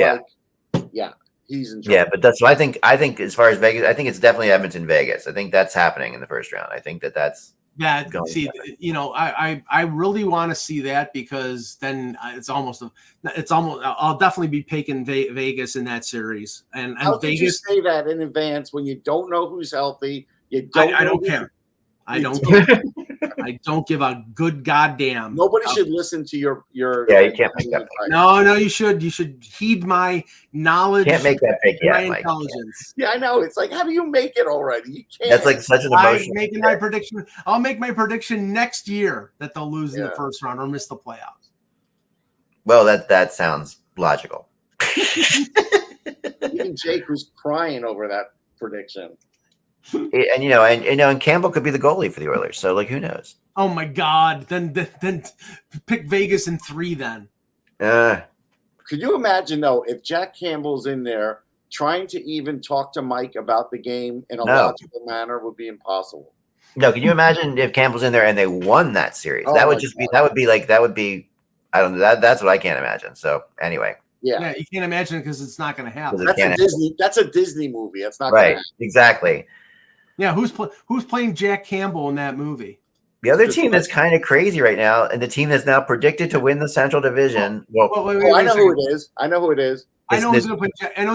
he's in trouble. Yeah, but that's what I think as far as Vegas, I think it's definitely Edmonton Vegas. I think that's happening in the first round. I think that's That going. see, I really want to see that, because then I'll definitely be picking Vegas in that series. And How Vegas, did you say that in advance when you don't know who's healthy? You don't. I don't care. I don't give a good goddamn. Nobody should listen to your. Yeah, you can't make that. No, you should. You should heed my knowledge. Can't make that fake yet, my Mike. intelligence. Yeah, I know. It's like, how do you make it already? You can't. That's like such an emotion. I'm making my prediction. I'll make my prediction next year that they'll lose in the first round or miss the playoffs. Well, that sounds logical. Even Jake was crying over that prediction. And Campbell could be the goalie for the Oilers. So, like, who knows? Oh my God! Then pick Vegas in 3. Then. Could you imagine though if Jack Campbell's in there trying to even talk to Mike about the game in a logical manner would be impossible. No, can you imagine if Campbell's in there and they won that series? Oh, that would be I don't know. That's what I can't imagine. So anyway. Yeah, you can't imagine it because it's not going to happen. That's a Disney movie. It's not right. Exactly. Yeah, who's playing Jack Campbell in that movie? The other team that's kind of crazy right now, and the team that's now predicted to win the Central Division. I know who it is. I know who he's going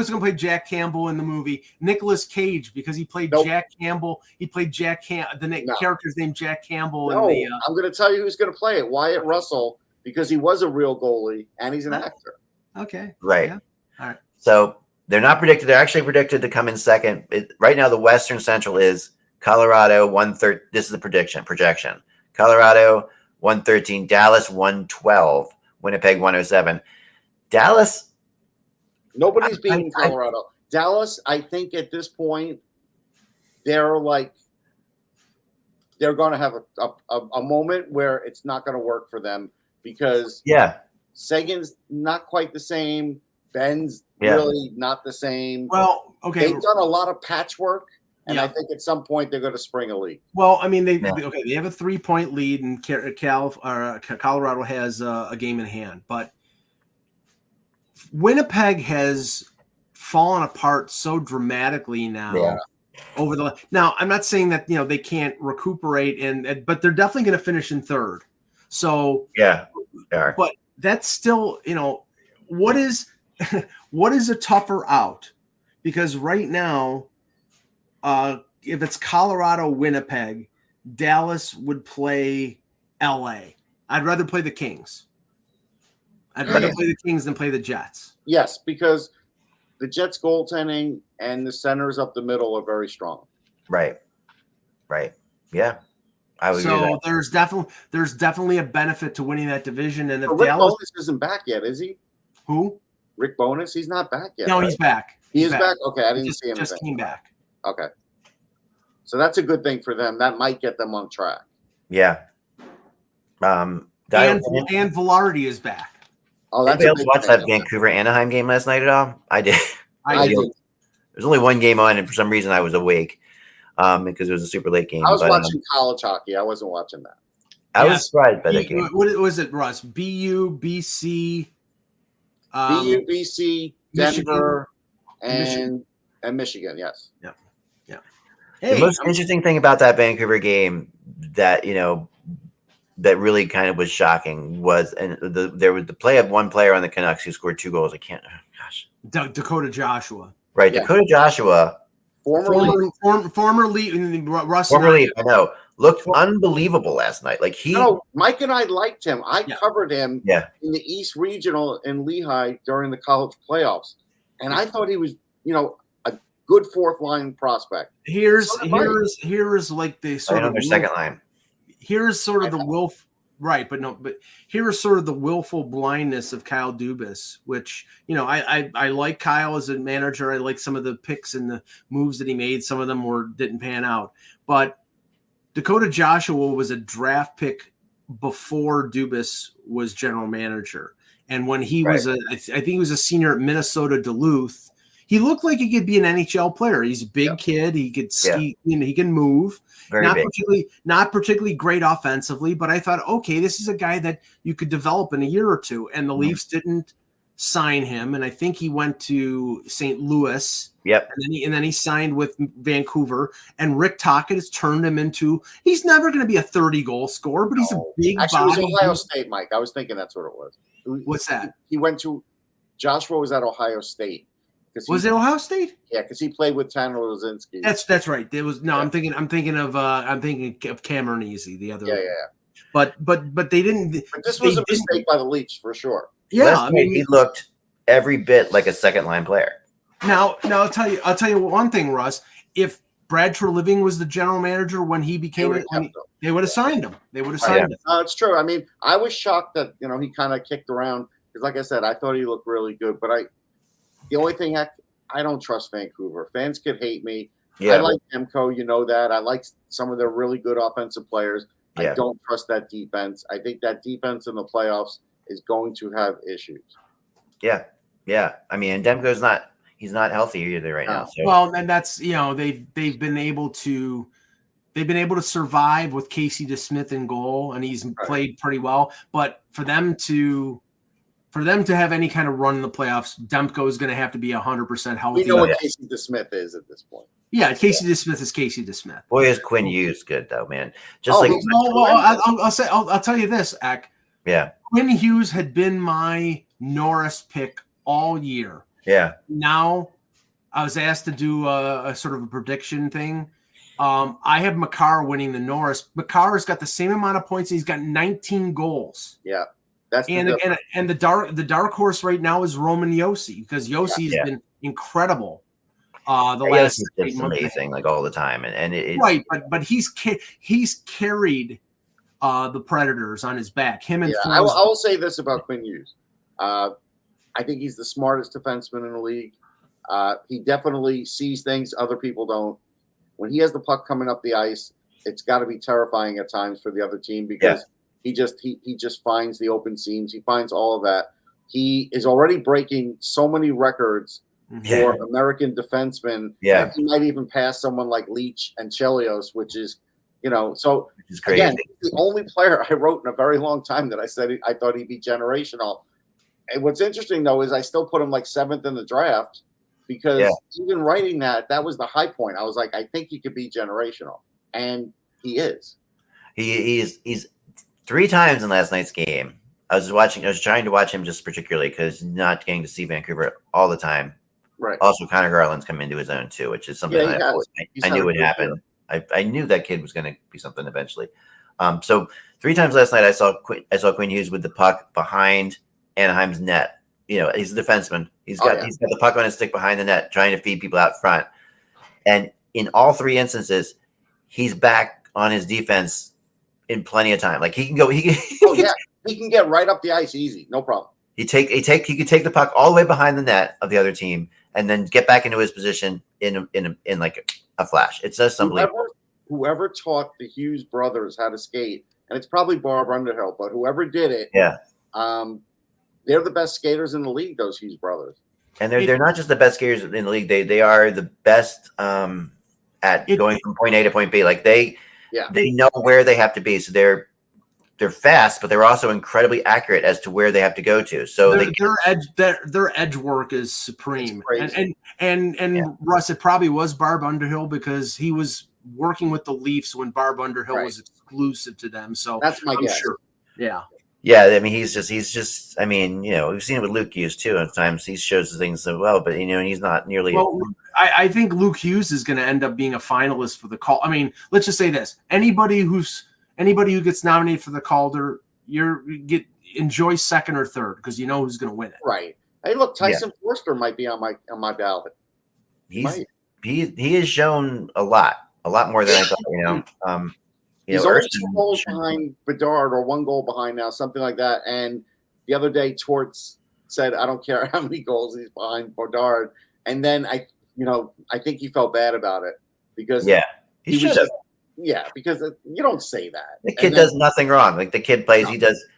to play Jack Campbell in the movie. Nicolas Cage, because he played Jack Campbell. He played character's named Jack Campbell. No, I'm going to tell you who's going to play it. Wyatt Russell, because he was a real goalie and he's an actor. Okay. Right. Yeah. All right. So they're not predicted. They're actually predicted to come in second. Right now, the Western Central is Colorado 113. This is the projection. Colorado 113, Dallas 112, Winnipeg 107. Dallas. Nobody's beating Colorado. Dallas, I think at this point, they're going to have a moment where it's not going to work for them because Sagan's not quite the same. Ben's really not the same. Well, okay. They've done a lot of patchwork, and I think at some point they're going to spring a leak. Well, I mean, they have a 3-point lead, and Colorado has a game in hand, but Winnipeg has fallen apart so dramatically now. Yeah. Now, I'm not saying that they can't recuperate, but they're definitely going to finish in third. So but that's still what is a tougher out, because right now, if it's Colorado, Winnipeg, Dallas would play LA. I'd rather play the Kings. I'd rather play the Kings than play the Jets. Yes, because the Jets goaltending and the centers up the middle are very strong. Right. Yeah. I would agree with that. There's definitely a benefit to winning that division. And if Rick Dallas Bowness isn't back yet, is he? Who? Rick Bowness? He's not back yet. No, right? He's back. He is back? Okay, I didn't see him. Just came back. Okay. So that's a good thing for them. That might get them on track. Yeah. And Velarde is back. Oh, that's able to watch that Vancouver Anaheim game last night at all? I did. I did. There's only one game on, and for some reason I was awake because it was a super late game. I was watching college hockey. I wasn't watching that. I was surprised by that game. What was it, Russ? BU, BC, BU, BC, Denver, and Michigan. Yes. Yeah. The most interesting thing about that Vancouver game that that really kind of was shocking was, and there was the play of one player on the Canucks who scored 2 goals. Dakota Joshua. Right, Dakota Joshua, former Leaf, Russ. Former Leaf, I know, looked unbelievable last night. Like Mike and I liked him. I covered him in the East Regional in Lehigh during the college playoffs, and I thought he was, a good fourth line prospect. Here's like the sort of their second line. Here's sort of the but here's sort of the willful blindness of Kyle Dubas, which I like Kyle as a manager. I like some of the picks and the moves that he made. Some of them didn't pan out, but Dakota Joshua was a draft pick before Dubas was general manager, and when he was I think he was a senior at Minnesota Duluth. He looked like he could be an NHL player. He's a big kid. He could ski. He can move. Not particularly great offensively, but I thought, okay, this is a guy that you could develop in a year or two. And the Leafs didn't sign him, and I think he went to St. Louis. Yep. And then he signed with Vancouver, and Rick Tocchet has turned him into. He's never going to be a 30-goal scorer, but he's a big Actually, body. it was Ohio State, Mike. I was thinking that's what it was. What's that? He went to Joshua was at Ohio State. Was it Ohio State? Yeah, because he played with Tanner Lozinski. That's right. There was no. Yeah. I'm thinking of Cameron Easy, the other. Yeah. But they didn't. But this was a mistake by the Leafs for sure. Yeah, I mean, he looked every bit like a second line player. Now I'll tell you one thing, Russ. If Brad Treliving was the general manager when he became it, they would have signed him. They would have signed him. It's true. I mean, I was shocked that he kind of kicked around because, like I said, I thought he looked really good. But the only thing I don't trust Vancouver. Fans could hate me. Yeah. I like Demko, you know that. I like some of their really good offensive players. Yeah. I don't trust that defense. I think that defense in the playoffs is going to have issues. Yeah. I mean, and Demko's he's not healthy either right now. So. Well, and that's they've been able to survive with Casey DeSmith in goal, and he's played pretty well. But for them to have any kind of run in the playoffs, Demko is going to have to be 100% healthy. We know what Casey DeSmith is at this point. Yeah, Casey DeSmith is Casey DeSmith. Boy, is Quinn Hughes good though, man. I'll tell you this, Eck. Yeah, Quinn Hughes had been my Norris pick all year. Yeah. Now, I was asked to do a sort of a prediction thing. I have Makar winning the Norris. Makar's got the same amount of points. He's got 19 goals. Yeah. And the dark horse right now is Roman Yossi, because Yossi has been incredible. The last it's amazing, like all the time, and right, but he's carried the Predators on his back. Him and I will say this about Quinn Hughes. I think he's the smartest defenseman in the league. He definitely sees things other people don't. When he has the puck coming up the ice, it's got to be terrifying at times for the other team because he just finds the open seams. He finds all of that. He is already breaking so many records for American defensemen. Yeah, he might even pass someone like Leach and Chelios, which is, so crazy. Again, he's the only player I wrote in a very long time that I said I thought he'd be generational. And what's interesting, though, is I still put him like 7th in the draft because even writing that was the high point. I was like, I think he could be generational. And he is. He's 3 times in last night's game. I was trying to watch him just particularly because not getting to see Vancouver all the time. Right. Also, Connor Garland's come into his own, too, which is something I knew would happen. I knew that kid was going to be something eventually. So 3 times last night I saw Quinn Hughes with the puck behind Anaheim's net. He's a defenseman. He's got the puck on his stick behind the net, trying to feed people out front. And in all 3 instances, he's back on his defense in plenty of time. Like he can go. He can get right up the ice easy, no problem. He could take the puck all the way behind the net of the other team and then get back into his position in like a flash. It's just unbelievable. Whoever taught the Hughes brothers how to skate, and it's probably Barb Underhill, but whoever did it, they're the best skaters in the league, those Hughes brothers. And they're not just the best skaters in the league. They are the best at going from point A to point B. Like they know where they have to be. So they're fast, but they're also incredibly accurate as to where they have to go to. So their edge work is supreme. And Russ, it probably was Barb Underhill because he was working with the Leafs when Barb Underhill was exclusive to them. So that's my guess. Sure. Yeah. Yeah, I mean, he's just. I mean, we've seen it with Luke Hughes too. At times, he shows things so well, but he's not nearly. Well, I think Luke Hughes is going to end up being a finalist for the call. I mean, let's just say this: anybody who gets nominated for the Calder, enjoy 2nd or 3rd because you know who's going to win it. Right. Hey, look, Tyson Forster might be on my ballot. He has shown a lot more than I thought. He's only 2 goals behind Bedard or 1 goal behind now, something like that. And the other day, Torts said, "I don't care how many goals he's behind Bedard." And then I think he felt bad about it because he should have. Yeah, because you don't say that. The kid does nothing wrong. Like the kid plays, he doesn't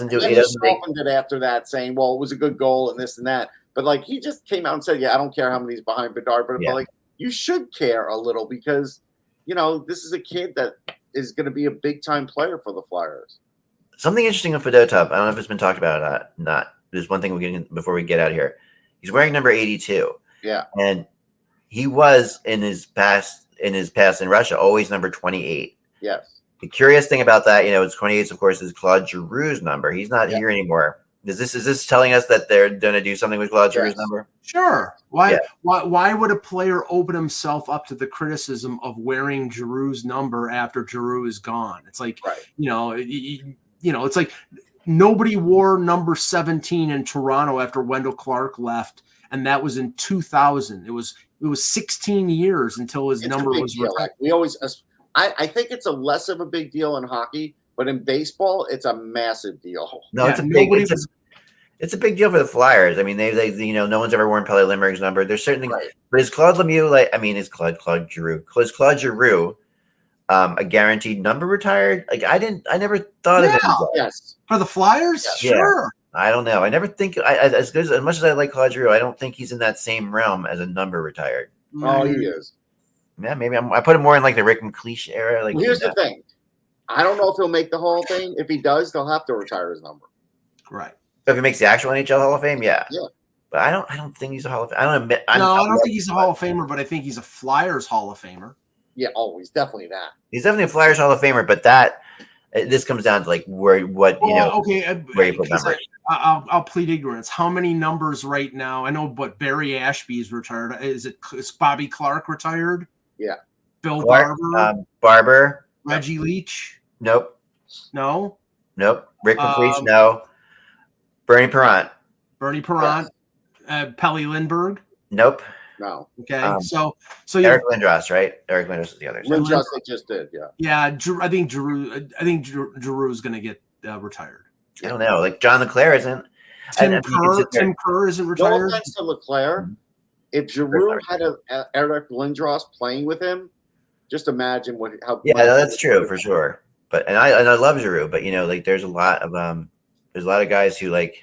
do. He doesn't. Softened it after that, saying, "Well, it was a good goal and this and that." But like he just came out and said, "Yeah, I don't care how many he's behind Bedard," but like you should care a little because this is a kid that is going to be a big time player for the Flyers. Something interesting with Fedotov. I don't know if it's been talked about or not. there's one thing before we get out of here. He's wearing number 82. Yeah. And he was in his past in Russia always number 28. Yes. The curious thing about that, it's 28, of course, is Claude Giroux's number. He's not here anymore. Is this telling us that they're going to do something with Claude Giroux's number? Sure. Why would a player open himself up to the criticism of wearing Giroux's number after Giroux is gone? It's like, it's like nobody wore number 17 in Toronto after Wendell Clark left, and that was in 2000. It was 16 years until his number was retired. We always, I think it's a less of a big deal in hockey, but in baseball, it's a massitive deal. No, it's a big deal for the Flyers. I mean, they no one's ever worn Pele Limerick's number. There's certain things, but is Claude Lemieux is Claude Giroux? Is Claude Giroux a guaranteed number retired? Like I never thought of it. Yes, for the Flyers, sure. I don't know. I never think as much as I like Claude Giroux, I don't think he's in that same realm as a number retired. Oh, he is. Yeah, maybe I put him more in like the Rick McLeish era. Like, here's the thing. I don't know if he'll make the Hall of Fame. If he does, they'll have to retire his number. Right. If he makes the actual NHL Hall of Fame, yeah. But I don't think he's a Hall of Fame. I don't think he's a Hall of Famer, but I think he's a Flyers Hall of Famer. Yeah, he's definitely that. He's definitely a Flyers Hall of Famer, but this comes down to like where you put numbers. I'll plead ignorance. How many numbers right now? I know, but Barry Ashby's retired. Is Bobby Clark retired? Yeah. Bill Clark, Barber. Reggie Leach? Nope. No? Nope. Rick McLeish? No. Bernie Parent? Yes. Pelle Lindbergh? Nope. No. Okay. So Eric Lindros, right? Eric Lindros is the other. Lindros they just did, yeah. Yeah, I think Giroux is going to get retired. I don't know. Like John LeClair isn't. Tim Kerr isn't retired. No offense to LeClair. If Giroux had Eric Lindros playing with him, just imagine how. Yeah, that's true for sure. But I love Giroux, but there's a lot of guys who like.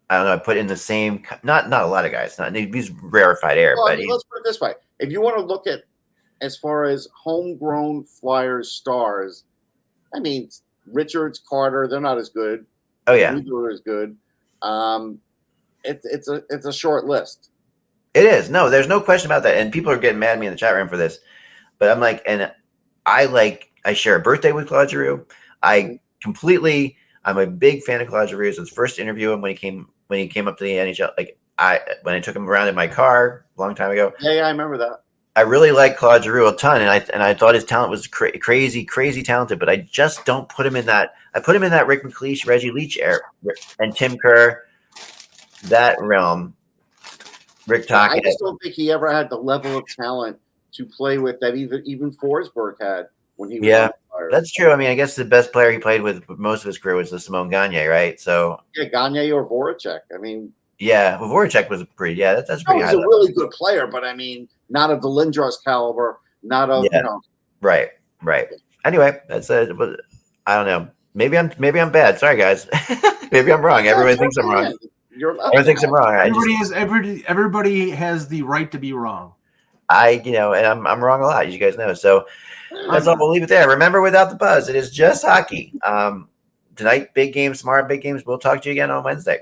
I don't know. I put in the same, not a lot of guys. He's rarefied air. But let's put it this way: if you want to look at as far as homegrown Flyers stars, I mean Richards, Carter, they're not as good. Oh yeah, neither are as good. It's a short list. It is. No, there's no question about that. And people are getting mad at me in the chat room for this, but I'm like, and I share a birthday with Claude Giroux. I'm a big fan of Claude Giroux. So his first interview when he came up to the NHL, when I took him around in my car a long time ago. Yeah, I remember that. I really like Claude Giroux a ton, and I thought his talent was crazy talented, but I just don't put him in that. I put him in that Rick McLeish, Reggie Leach era, and Tim Kerr, that realm. Rick Tocchet. I just don't think he ever had the level of talent to play with that even Forsberg had when he was. Yeah, that's true. I mean, I guess the best player he played with most of his career was the Simone Gagne, right? So Gagne or Voracek. I mean. Yeah, well, Voracek was pretty. Yeah, that's pretty. He was a really good player, but I mean, not of the Lindros caliber. Not of Right. Anyway, that's I don't know. Maybe I'm bad. Sorry, guys. Maybe I'm wrong. Everyone thinks I'm wrong. Everyone thinks I'm wrong. Everybody has the right to be wrong. And I'm wrong a lot, you guys know. So that's all. We'll leave it there. Remember, without the buzz, it is just hockey. Tonight, big games. Tomorrow, big games. We'll talk to you again on Wednesday.